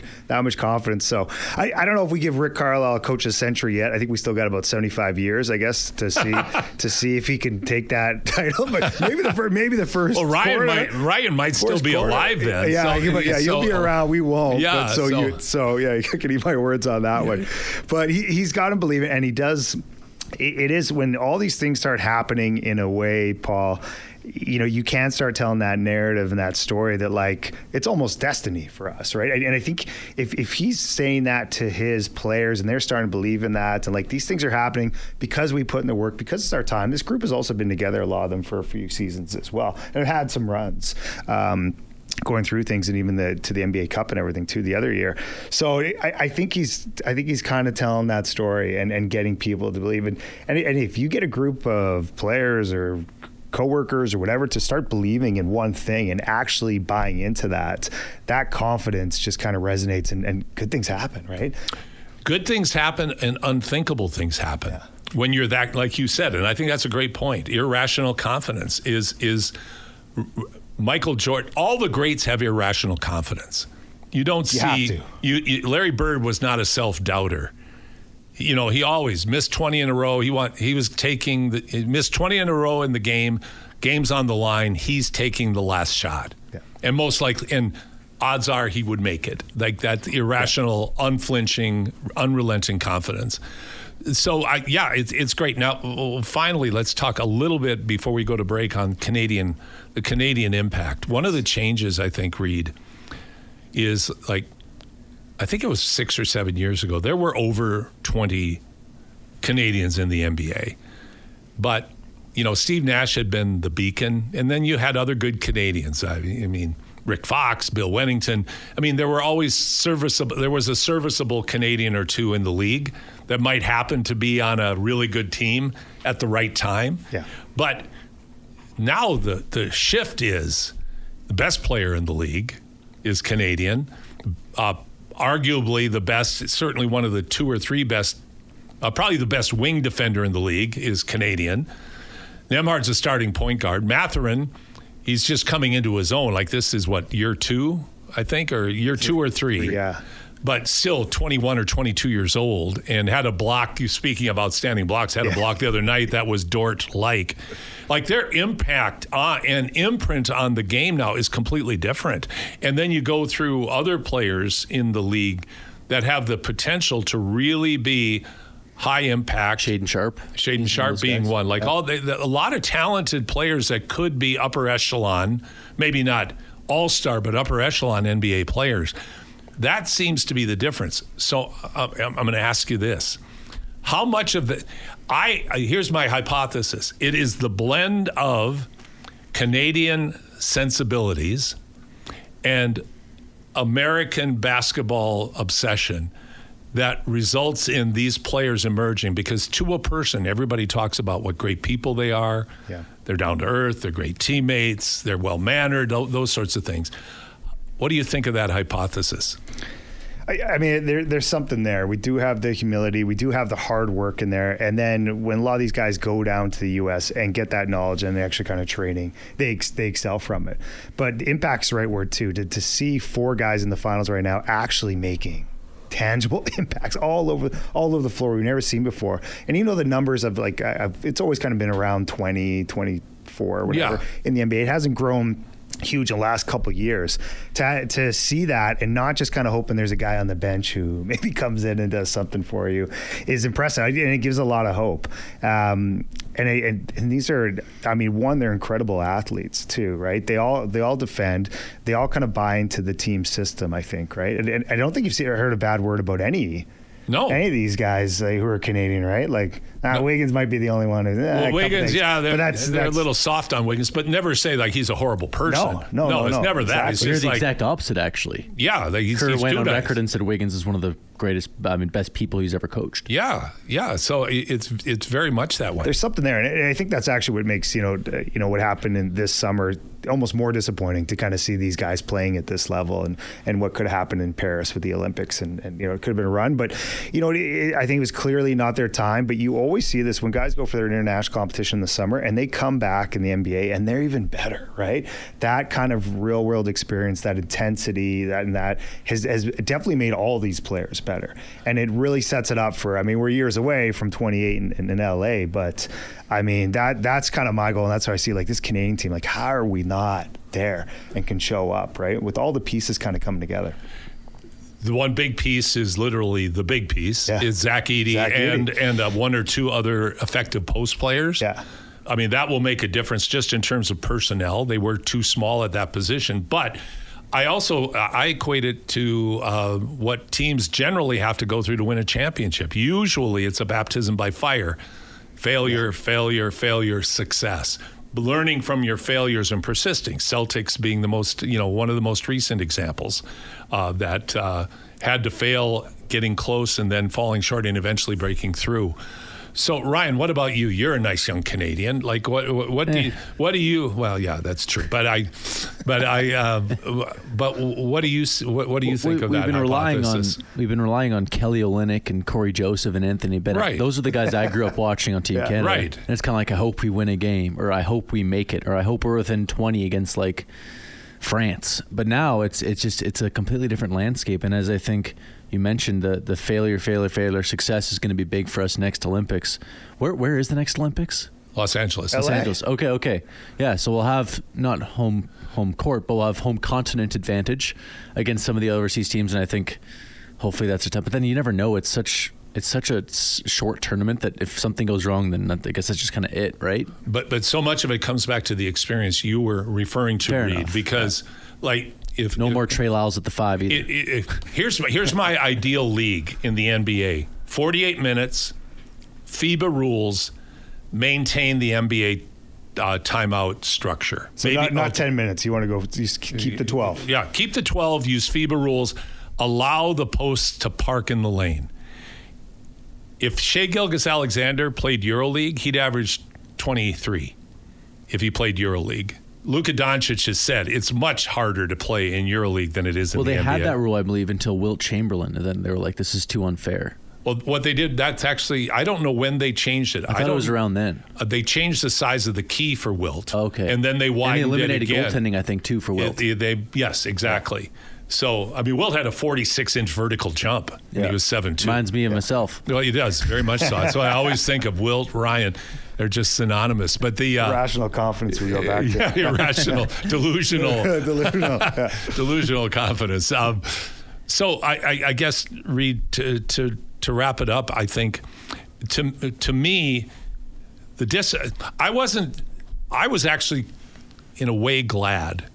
confidence. So I don't know if we give Rick Carlisle coach a century yet. I think we still got about 75 years, I guess, to see if he can take that title. But maybe the first. Well, Ryan might still be alive then. Yeah, you'll be around. We won't. Yeah. You can eat my words on that one. But he's got to believe it, and he does. It is when all these things start happening in a way, Paul. you can start telling that narrative and that story that like it's almost destiny for us, right? And I think if he's saying that to his players and they're starting to believe in that, and like these things are happening because we put in the work, because it's our time. This group has also been together, a lot of them, for a few seasons as well, and have had some runs. Going through things, and even to the NBA Cup and everything too the other year. So I think he's kind of telling that story and getting people to believe in. And if you get a group of players or coworkers or whatever to start believing in one thing and actually buying into that confidence just kind of resonates, and good things happen, right? Good things happen and unthinkable things happen. Yeah. When you're that, like you said, and I think that's a great point. Irrational confidence is Michael Jordan. All the greats have irrational confidence. You don't see. Larry Bird was not a self-doubter. He always missed 20 in a row. He missed 20 in a row in the game. Game's on the line. He's taking the last shot, and most likely, and odds are he would make it. Like that irrational, unflinching, unrelenting confidence. So it's great. Now, finally, let's talk a little bit before we go to break on the Canadian impact. One of the changes, I think, Reed, is like, I think it was 6 or 7 years ago, there were over 20 Canadians in the NBA. But, Steve Nash had been the beacon, and then you had other good Canadians. I mean, Rick Fox, Bill Wennington. I mean, there were always serviceable. There was a serviceable Canadian or two in the league that might happen to be on a really good team at the right time. Yeah. But now the shift is the best player in the league is Canadian. Arguably the best, certainly one of the 2 or 3 best, probably the best wing defender in the league is Canadian. Nembhard's a starting point guard. Mathurin, he's just coming into his own. Like this is year 2, I think, or year 2 or 3. Yeah. But still 21 or 22 years old, and had a block. Speaking of outstanding blocks, had a block the other night that was Dort-like. Like their impact and imprint on the game now is completely different. And then you go through other players in the league that have the potential to really be high impact. Shaden Sharp being one. Like a lot of talented players that could be upper echelon, maybe not all-star, but upper echelon NBA players. That seems to be the difference. So I'm going to ask you this. How much of here's my hypothesis. It is the blend of Canadian sensibilities and American basketball obsession that results in these players emerging, because to a person, everybody talks about what great people they are. Yeah. They're down to earth. They're great teammates. They're well-mannered, those sorts of things. What do you think of that hypothesis? I mean, there's something there. We do have the humility. We do have the hard work in there. And then when a lot of these guys go down to the U.S. and get that knowledge and the extra kind of training, they excel from it. But impact's the right word, too. To see 4 guys in the finals right now actually making tangible impacts all over the floor we've never seen before. And the numbers of it's always kind of been around 20, 24 or whatever in the NBA. It hasn't grown huge in the last couple of years. To see that and not just kind of hoping there's a guy on the bench who maybe comes in and does something for you is impressive, and it gives a lot of hope. And these are, I mean, they're incredible athletes too, right? They all defend. They all kind of buy into the team system, I think, right? And I don't think you've heard a bad word about any of these guys who are Canadian, right? Like, Wiggins might be the only one. Wiggins, they're a little soft on Wiggins, but never say like he's a horrible person. No, it's never that. Exactly. It's the exact opposite, actually. Yeah, he's went on record and said Wiggins is one of the best people he's ever coached. Yeah. So it's very much that way. There's something there, and I think that's actually what makes what happened in this summer almost more disappointing, to kind of see these guys playing at this level, and what could happen in Paris with the Olympics, and it could have been a run, but I think it was clearly not their time. But you always see this when guys go for their international competition in the summer and they come back in the NBA and they're even better, right? That kind of real world experience, that intensity, that has definitely made all these players better, and it really sets it up for, we're years away from 28 in LA, but that's kind of my goal, and that's how I see this Canadian team. Like, how are we not there and can show up, right? With all the pieces kind of coming together. The one big piece is literally the big piece is Zach Edey and 1 or 2 other effective post players. Yeah. I mean, that will make a difference just in terms of personnel. They were too small at that position. But I equate it to what teams generally have to go through to win a championship. Usually it's a baptism by fire. Failure, success. Learning from your failures and persisting. Celtics being the most, one of the most recent examples that had to fail, getting close, and then falling short and eventually breaking through. So Ryan, what about you? You're a nice young Canadian. Like what do you? Well, yeah, that's true. But what do you think of that hypothesis? We've been relying on Kelly Olynyk and Corey Joseph and Anthony Bennett. Right. Those are the guys I grew up watching on Team Canada. Right. And it's kind of like, I hope we win a game, or I hope we make it, or I hope we're within 20 against like France. But now it's a completely different landscape. And as I think you mentioned, the failure, success is going to be big for us next Olympics. Where is the next Olympics? Los Angeles. Los Angeles. Okay. Yeah, so we'll have not home court, but we'll have home continent advantage against some of the overseas teams, and I think hopefully that's a tough. But then you never know. It's such a short tournament that if something goes wrong, then I guess that's just kind of it, right? But so much of it comes back to the experience you were referring to, Fair Reed, enough. Because like if no more Trey Lyles at the 5 either. Here's my ideal league in the NBA: 48 minutes, FIBA rules, maintain the NBA timeout structure. So not 10 minutes. You want to go just keep the 12. Yeah, keep the 12. Use FIBA rules. Allow the posts to park in the lane. If Shai Gilgeous-Alexander played EuroLeague, he'd average 23 if he played EuroLeague. Luka Doncic has said it's much harder to play in EuroLeague than it is in the NBA. Well, they had that rule, I believe, until Wilt Chamberlain, and then they were like, this is too unfair. Well, what they did, that's actually, I don't know when they changed it. I thought it was around then. They changed the size of the key for Wilt. Okay. And then they widened and they eliminated it again. goaltending, I think, too, for Wilt. Yes, exactly. So, I mean, Wilt had a 46-inch vertical jump when he was 7'2". Reminds me of myself. Well, he does, very much so. That's why I always think of Wilt, Ryan. They're just synonymous. But the irrational confidence we go back to. Yeah, irrational, delusional. Delusional confidence. So I guess, Reed, to wrap it up, I think to me, I was actually in a way glad.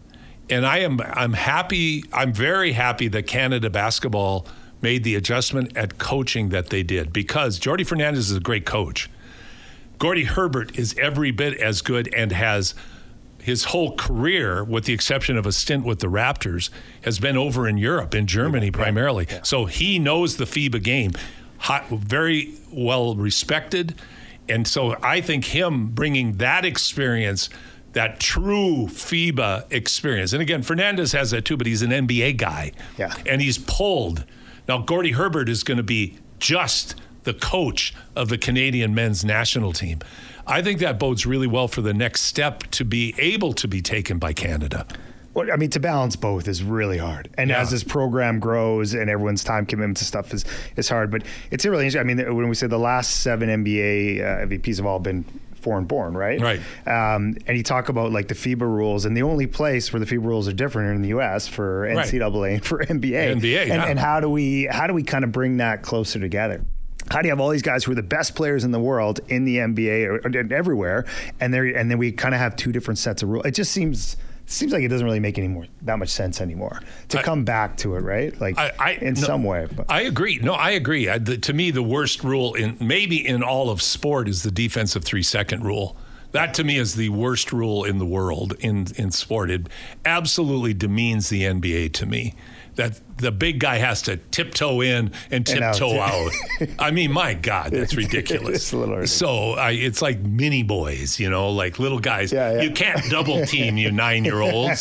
And I'm happy. I'm very happy that Canada basketball made the adjustment at coaching that they did, because Jordi Fernandez is a great coach. Gordie Herbert is every bit as good and has his whole career, with the exception of a stint with the Raptors, has been over in Europe, in Germany primarily. Yeah. So he knows the FIBA game, very well respected. And so I think him bringing that experience, that true FIBA experience. And again, Fernandez has that too, but he's an NBA guy. Yeah. And he's pulled. Now, Gordie Herbert is going to be just the coach of the Canadian men's national team. I think that bodes really well for the next step to be able to be taken by Canada. Well, I mean, to balance both is really hard. And as this program grows and everyone's time commitment to stuff is hard. But it's really interesting. I mean, when we say the last 7 NBA MVPs have all been foreign-born, right? Right. And you talk about like the FIBA rules, and the only place where the FIBA rules are different are in the U.S. for NCAA and for NBA. And how do we kind of bring that closer together? How do you have all these guys who are the best players in the world in the NBA or everywhere, and then we kind of have two different sets of rules? It just seems like it doesn't really make that much sense anymore to come back to it, right? Like some way. But. I agree. No, I agree. To me, the worst rule in all of sport is the defensive 3-second rule. That to me is the worst rule in the world in sport. It absolutely demeans the NBA to me. That the big guy has to tiptoe in and tiptoe out. I mean, my God, that's ridiculous. It's a little so it's like mini boys, like little guys. Yeah. You can't double team you 9-year-olds,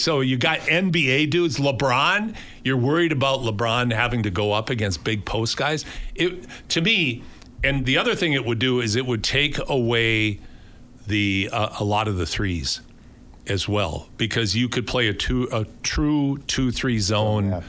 So you got NBA dudes. LeBron, you're worried about LeBron having to go up against big post guys. To me, and the other thing it would do is it would take away a lot of the threes as well, because you could play a true 2-3 zone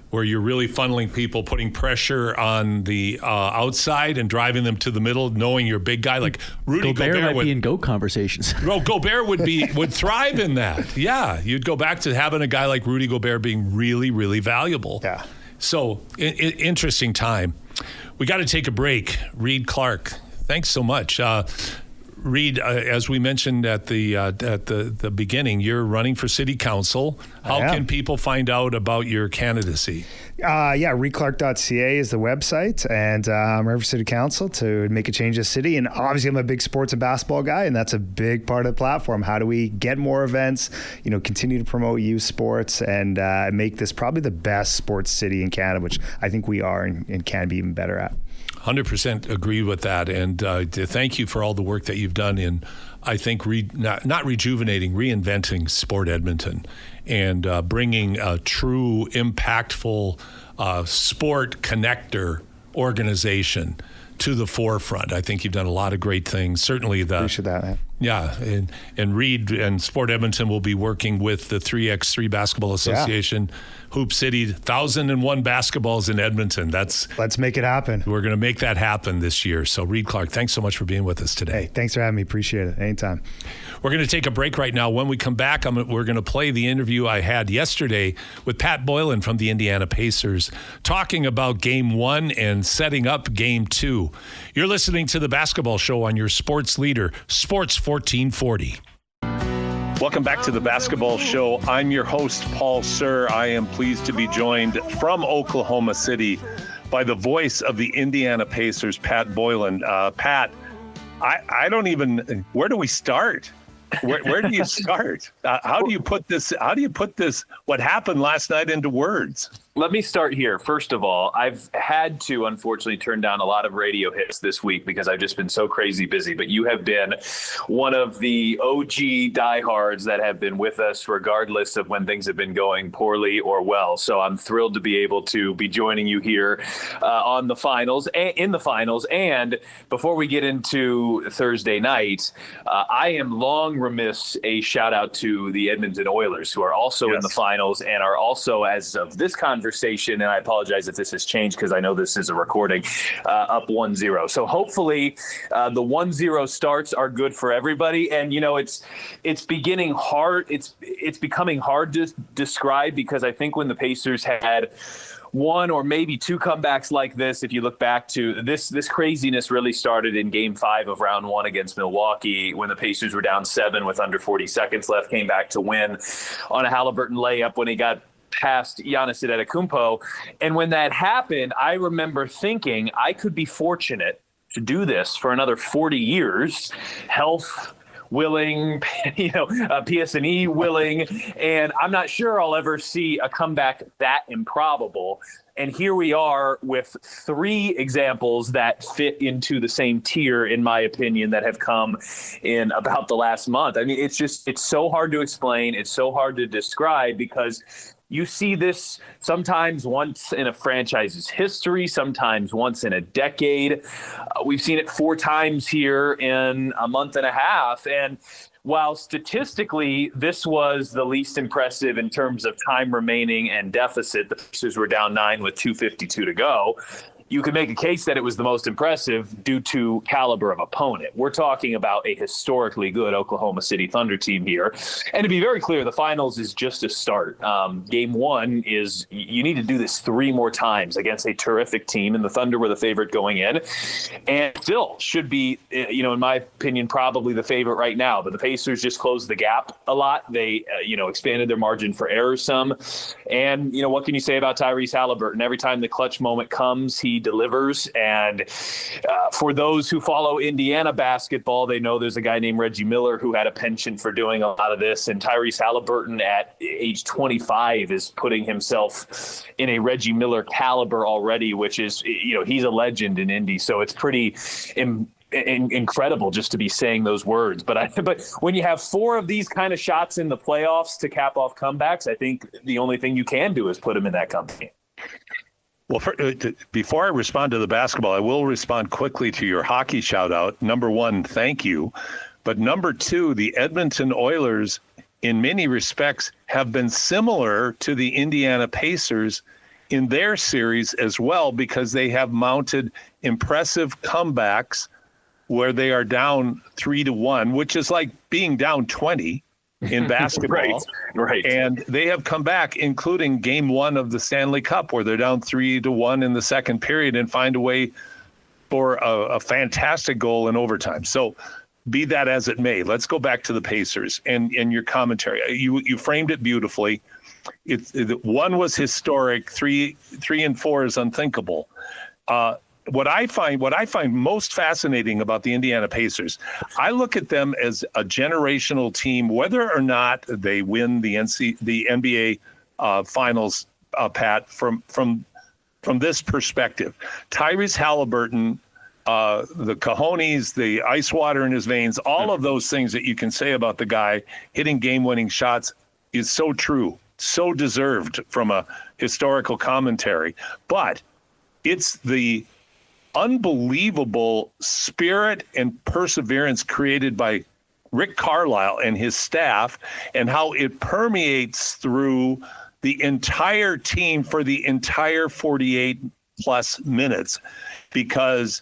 where you're really funneling people, putting pressure on the outside and driving them to the middle, knowing you're a big guy. Like Rudy Gobert might be in GOAT conversations. Well, Gobert would thrive in that. Yeah, you'd go back to having a guy like Rudy Gobert being really, really valuable. Yeah. So interesting time. We got to take a break. Reed Clarke, thanks so much. Reed, as we mentioned at the beginning, you're running for city council. How can people find out about your candidacy? reedclarke.ca is the website, and I'm running for city council to make a change in the city. And obviously, I'm a big sports and basketball guy, and that's a big part of the platform. How do we get more events? Continue to promote youth sports and make this probably the best sports city in Canada, which I think we are and can be even better at. 100% agree with that, and thank you for all the work that you've done in, I think, not rejuvenating, reinventing Sport Edmonton, and bringing a true, impactful sport connector organization to the forefront. I think you've done a lot of great things. Certainly appreciate that, man. Yeah, and Reed and Sport Edmonton will be working with the 3x3 Basketball Association, Hoop City, 1,001 basketballs in Edmonton. Let's make it happen. We're going to make that happen this year. So Reed Clarke, thanks so much for being with us today. Hey, thanks for having me. Appreciate it. Anytime. We're going to take a break right now. When we come back, we're going to play the interview I had yesterday with Pat Boylan from the Indiana Pacers, talking about Game 1 and setting up Game 2. You're listening to The Basketball Show on your sports leader, Sports 1440. Welcome back to The Basketball Show. I'm your host, Paul Sir. I am pleased to be joined from Oklahoma City by the voice of the Indiana Pacers, Pat Boylan. Pat, I don't even, where do we start? Where do you start? How do you put this, what happened last night, into words? Let me start here. First of all, I've had to, unfortunately, turn down a lot of radio hits this week because I've just been so crazy busy. But you have been one of the OG diehards that have been with us regardless of when things have been going poorly or well. So I'm thrilled to be able to be joining you here in the finals. And before we get into Thursday night, I am long remiss a shout out to the Edmonton Oilers, who are also in the finals and are also, as of this conversation, and I apologize if this has changed because I know this is a recording, up 1-0. So hopefully the 1-0 starts are good for everybody. And, it's beginning hard. It's becoming hard to describe because I think when the Pacers had one or maybe two comebacks like this, if you look back to this craziness really started in Game 5 of Round 1 against Milwaukee when the Pacers were down 7 with under 40 seconds left, came back to win on a Haliburton layup when he got past Giannis Antetokounmpo. And when that happened, I remember thinking I could be fortunate to do this for another 40 years, health willing, PS&E willing, and I'm not sure I'll ever see a comeback that improbable. And here we are with 3 examples that fit into the same tier, in my opinion, that have come in about the last month. I mean, it's so hard to explain. It's so hard to describe because you see this sometimes once in a franchise's history, sometimes once in a decade. We've seen it 4 times here in a month and a half. And while statistically this was the least impressive in terms of time remaining and deficit, the Pacers were down 9 with 2:52 to go. You could make a case that it was the most impressive due to caliber of opponent. We're talking about a historically good Oklahoma City Thunder team here. And to be very clear, the finals is just a start. Game 1 is you need to do this 3 more times against a terrific team, and the Thunder were the favorite going in. And still should be, in my opinion, probably the favorite right now. But the Pacers just closed the gap a lot. They, expanded their margin for error some. And, what can you say about Tyrese Haliburton? Every time the clutch moment comes, he delivers. And for those who follow Indiana basketball, they know there's a guy named Reggie Miller who had a penchant for doing a lot of this. And Tyrese Haliburton at age 25 is putting himself in a Reggie Miller caliber already, which is, he's a legend in Indy. So it's pretty incredible just to be saying those words. But when you have 4 of these kind of shots in the playoffs to cap off comebacks, I think the only thing you can do is put him in that company. Well, before I respond to the basketball, I will respond quickly to your hockey shout out. Number 1, thank you. But number 2, the Edmonton Oilers, in many respects, have been similar to the Indiana Pacers in their series as well, because they have mounted impressive comebacks where they are down 3-1, which is like being down 20 in basketball. Right. And they have come back, including Game 1 of the Stanley Cup, where they're down 3-1 in the second period and find a way for a fantastic goal in overtime. So be that as it may, let's go back to the Pacers and your commentary. You framed it beautifully. One was historic. Three and four is unthinkable. What I find most fascinating about the Indiana Pacers, I look at them as a generational team, whether or not they win the NBA Finals. Pat, from this perspective, Tyrese Haliburton, the cojones, the ice water in his veins, all of those things that you can say about the guy hitting game-winning shots is so true, so deserved from a historical commentary. But it's the unbelievable spirit and perseverance created by Rick Carlisle and his staff, and how it permeates through the entire team for the entire 48 plus minutes. Because,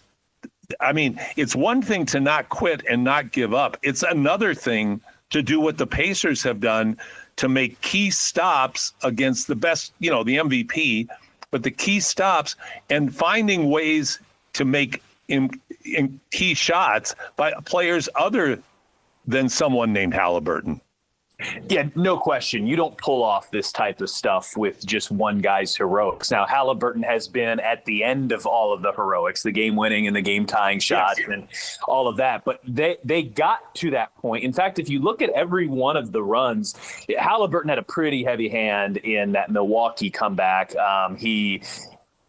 I mean, it's one thing to not quit and not give up. It's another thing to do what the Pacers have done, to make key stops against the best, the MVP, but the key stops and finding ways to make in key shots by players other than someone named Haliburton. Yeah, no question. You don't pull off this type of stuff with just one guy's heroics. Now, Haliburton has been at the end of all of the heroics, the game-winning and the game-tying shots and all of that. But they got to that point. In fact, if you look at every one of the runs, Haliburton had a pretty heavy hand in that Milwaukee comeback.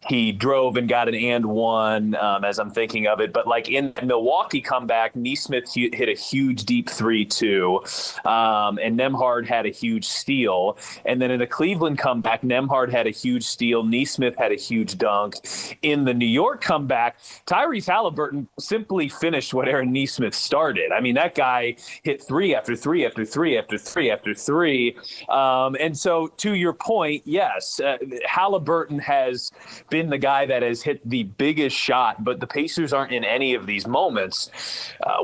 He drove and got an and one, as I'm thinking of it. But like in the Milwaukee comeback, Nesmith hit a huge deep 3-2, and Nembhard had a huge steal. And then in the Cleveland comeback, Nembhard had a huge steal. Nesmith had a huge dunk. In the New York comeback, Tyrese Haliburton simply finished what Aaron Nesmith started. I mean, that guy hit three after three after three after three after three. And so to your point, yes, Haliburton has been the guy that has hit the biggest shot, but the Pacers aren't in any of these moments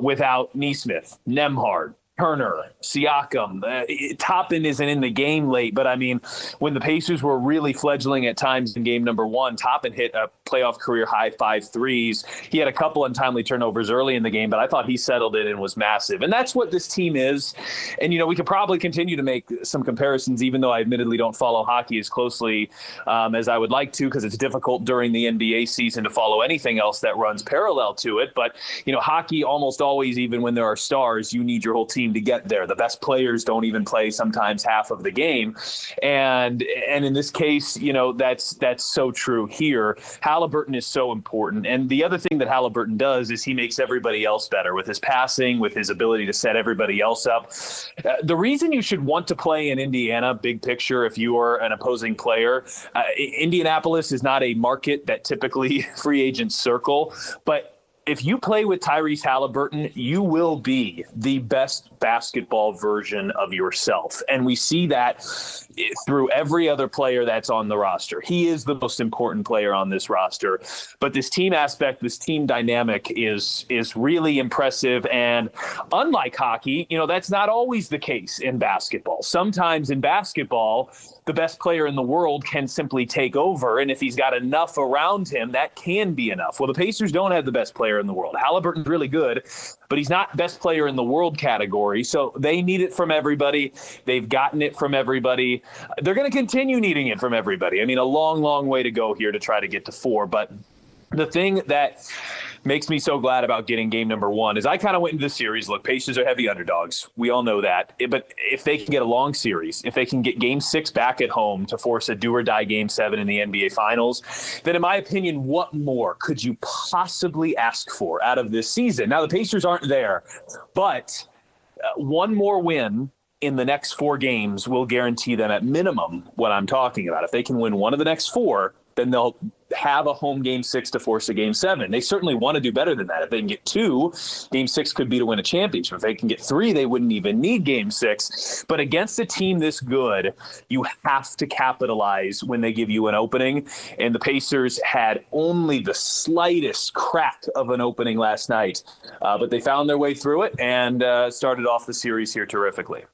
without Nesmith, Nembhard, Turner, Siakam. Toppin isn't in the game late, but I mean, when the Pacers were really fledgling at times in game number one, Toppin hit a playoff career high 5 threes. He had a couple untimely turnovers early in the game, but I thought he settled it and was massive. And that's what this team is. And, we could probably continue to make some comparisons, even though I admittedly don't follow hockey as closely as I would like to, because it's difficult during the NBA season to follow anything else that runs parallel to it. But, hockey almost always, even when there are stars, you need your whole team to get there. The best players don't even play sometimes half of the game. And in this case, that's so true here. Haliburton is so important. And the other thing that Haliburton does is he makes everybody else better with his passing, with his ability to set everybody else up. The reason you should want to play in Indiana, big picture, if you are an opposing player, Indianapolis is not a market that typically free agents circle, but if you play with Tyrese Haliburton, you will be the best basketball version of yourself. And we see that through every other player that's on the roster. He is the most important player on this roster. But this team aspect, this team dynamic is really impressive. And unlike hockey, that's not always the case in basketball. Sometimes in basketball, the best player in the world can simply take over. And if he's got enough around him, that can be enough. Well, the Pacers don't have the best player in the world. Haliburton's really good, but he's not best player in the world category. So they need it from everybody. They've gotten it from everybody. They're going to continue needing it from everybody. I mean, a long, long way to go here to try to get to 4. But the thing that makes me so glad about getting game number 1 is I kind of went into the series. Look, Pacers are heavy underdogs. We all know that. But if they can get a long series, if they can get game 6 back at home to force a do or die game 7 in the NBA Finals, then in my opinion, what more could you possibly ask for out of this season? Now, the Pacers aren't there, but one more win in the next 4 games will guarantee them at minimum what I'm talking about. If they can win one of the next 4, then they'll have a home game 6 to force a game 7. They certainly want to do better than that. If they can get 2, game 6 could be to win a championship. If they can get 3, they wouldn't even need game 6. But against a team this good, you have to capitalize when they give you an opening. And the Pacers had only the slightest crack of an opening last night. But they found their way through it and started off the series here terrifically.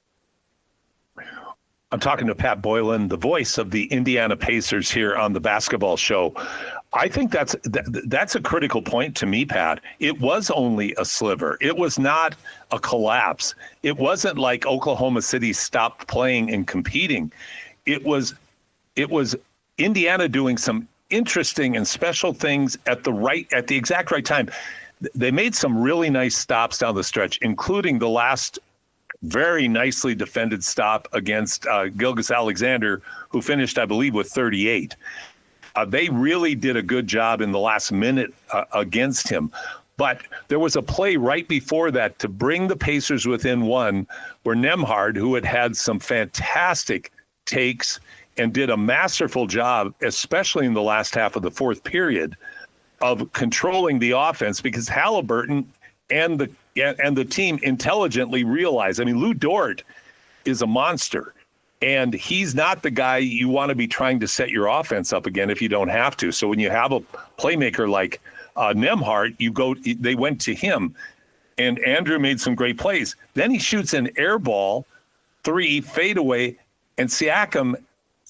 I'm talking to Pat Boylan, the voice of the Indiana Pacers here on the Basketball Show. I think that's a critical point to me, Pat. It was only a sliver. It was not a collapse. It wasn't like Oklahoma City stopped playing and competing. It was Indiana doing some interesting and special things at the exact right time. They made some really nice stops down the stretch, including the last very nicely defended stop against Gilgeous-Alexander, who finished, I believe, with 38. They really did a good job in the last minute against him. But there was a play right before that to bring the Pacers within one, where Nembhard, who had some fantastic takes and did a masterful job, especially in the last half of the fourth period, of controlling the offense, because Haliburton and the team intelligently realized, I mean, Lou Dort is a monster. And he's not the guy you want to be trying to set your offense up again if you don't have to. So when you have a playmaker like Nembhard, they went to him, and Andrew made some great plays. Then he shoots an air ball, 3 fadeaway, and Siakam,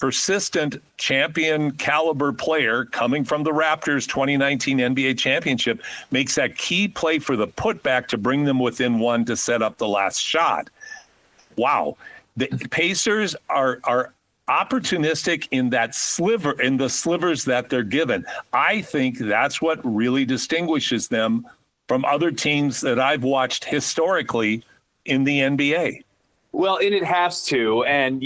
persistent champion caliber player coming from the Raptors 2019 NBA championship, makes that key play for the putback to bring them within one to set up the last shot. Wow. The Pacers are opportunistic in that sliver, in the slivers that they're given. I think that's what really distinguishes them from other teams that I've watched historically in the NBA. Well, and it has to, and,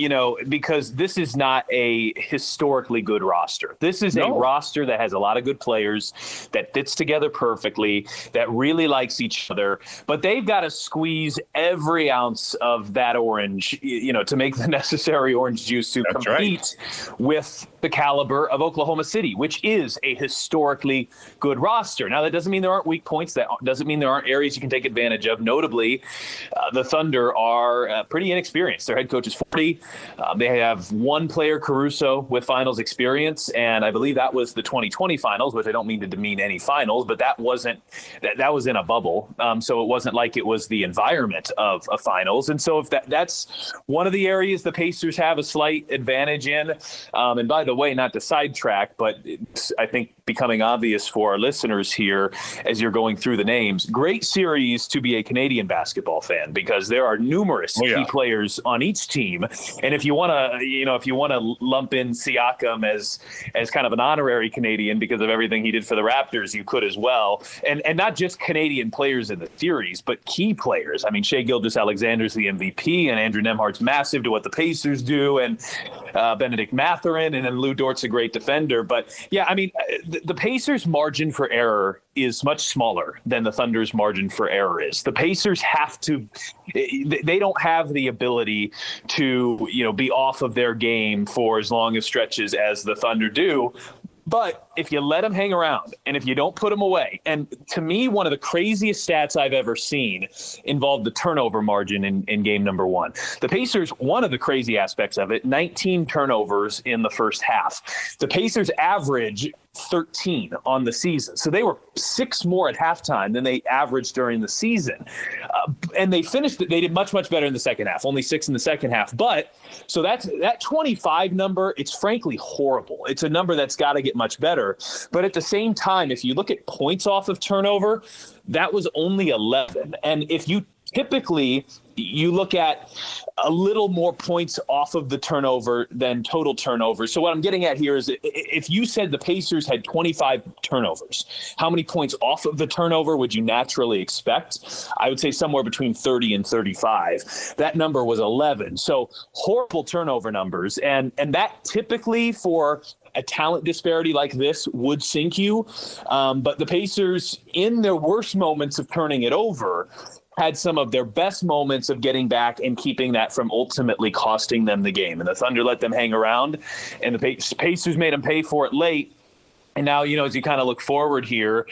because this is not a historically good roster. This is a roster that has a lot of good players, that fits together perfectly, that really likes each other, but they've got to squeeze every ounce of that orange, to make the necessary orange juice to compete with the caliber of Oklahoma City, which is a historically good roster. Now, that doesn't mean there aren't weak points. That doesn't mean there aren't areas you can take advantage of. Notably, the Thunder are pretty inexperienced. Their head coach is 40. They have one player, Caruso, with finals experience, and I believe that was the 2020 finals, which I don't mean to demean any finals, but that was in a bubble. So it wasn't like it was the environment of a finals. And so if that's one of the areas the Pacers have a slight advantage in. And by the way, not to sidetrack, but it's, I think, becoming obvious for our listeners here as you're going through the names. Great series to be a Canadian basketball fan, because there are numerous key players on each team. And if you want to, lump in Siakam as kind of an honorary Canadian because of everything he did for the Raptors, you could as well. And not just Canadian players in the series, but key players. I mean, Shai Gilgeous-Alexander's the MVP, and Andrew Nembhard's massive to what the Pacers do, and Benedict Mathurin, and then Lou Dort's a great defender. But yeah, I mean, the Pacers' margin for error is much smaller than the Thunder's margin for error is. The Pacers they don't have the ability to, be off of their game for as long as stretches as the Thunder do. But if you let them hang around and if you don't put them away, and to me, one of the craziest stats I've ever seen involved the turnover margin in game number 1. The Pacers, one of the crazy aspects of it, 19 turnovers in the first half. The Pacers average 13 on the season. So they were 6 more at halftime than they averaged during the season. And they did much, much better in the second half, only 6 in the second half. But so that 25 number, it's frankly horrible. It's a number that's got to get much better. But at the same time, if you look at points off of turnover, that was only 11. And if you typically you look at a little more points off of the turnover than total turnover. So what I'm getting at here is if you said the Pacers had 25 turnovers, how many points off of the turnover would you naturally expect? I would say somewhere between 30 and 35. That number was 11. So horrible turnover numbers. And that typically for a talent disparity like this would sink you. But the Pacers, in their worst moments of turning it over, had some of their best moments of getting back and keeping that from ultimately costing them the game. And the Thunder let them hang around, and the Pacers made them pay for it late. And now, as you kind of look forward here,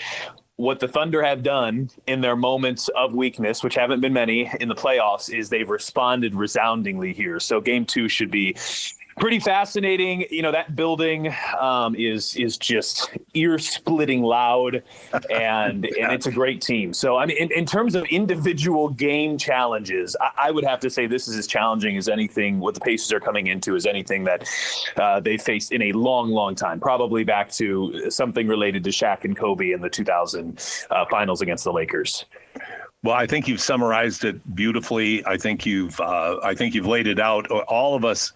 what the Thunder have done in their moments of weakness, which haven't been many in the playoffs, is they've responded resoundingly here. So game 2 should be Pretty fascinating. That building is just ear-splitting loud, and it's a great team. So, I mean, in terms of individual game challenges, I would have to say this is as challenging as anything. What the Pacers are coming into is anything that they faced in a long, long time. Probably back to something related to Shaq and Kobe in the 2000 finals against the Lakers. Well, I think you've summarized it beautifully. I think you've laid it out. All of us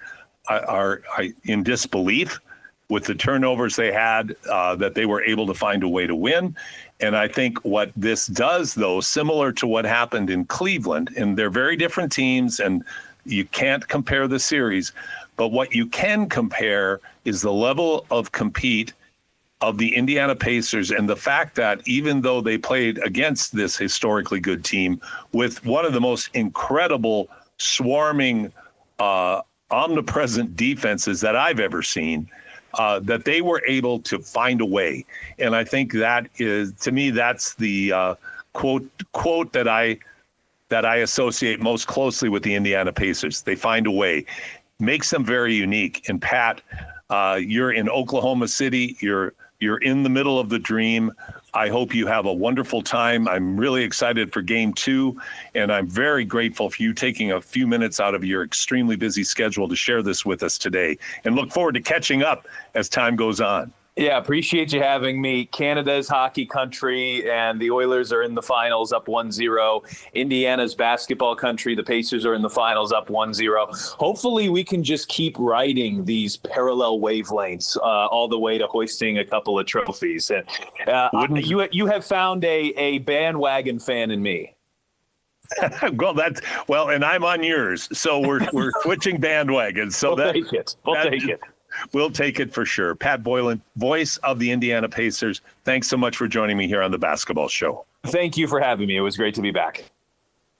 are in disbelief with the turnovers they had, that they were able to find a way to win. And I think what this does, though, similar to what happened in Cleveland, and they're very different teams, and you can't compare the series, but what you can compare is the level of compete of the Indiana Pacers, and the fact that even though they played against this historically good team with one of the most incredible swarming, omnipresent defenses that I've ever seen, that they were able to find a way. And I think that is, to me, that's the quote that I associate most closely with the Indiana Pacers. They find a way, makes them very unique. And Pat, you're in Oklahoma City. You're in the middle of the dream. I hope you have a wonderful time. I'm really excited for Game 2, and I'm very grateful for you taking a few minutes out of your extremely busy schedule to share this with us today, and look forward to catching up as time goes on. Yeah, appreciate you having me. Canada's hockey country, and the Oilers are in the finals up 1-0. Indiana's basketball country, the Pacers are in the finals up 1-0. Hopefully we can just keep riding these parallel wavelengths all the way to hoisting a couple of trophies. And you have found a bandwagon fan in me. Well, and I'm on yours, so we're switching bandwagons. So we'll take it. We'll take it for sure. Pat Boylan, voice of the Indiana Pacers. Thanks so much for joining me here on the Basketball Show. Thank you for having me. It was great to be back.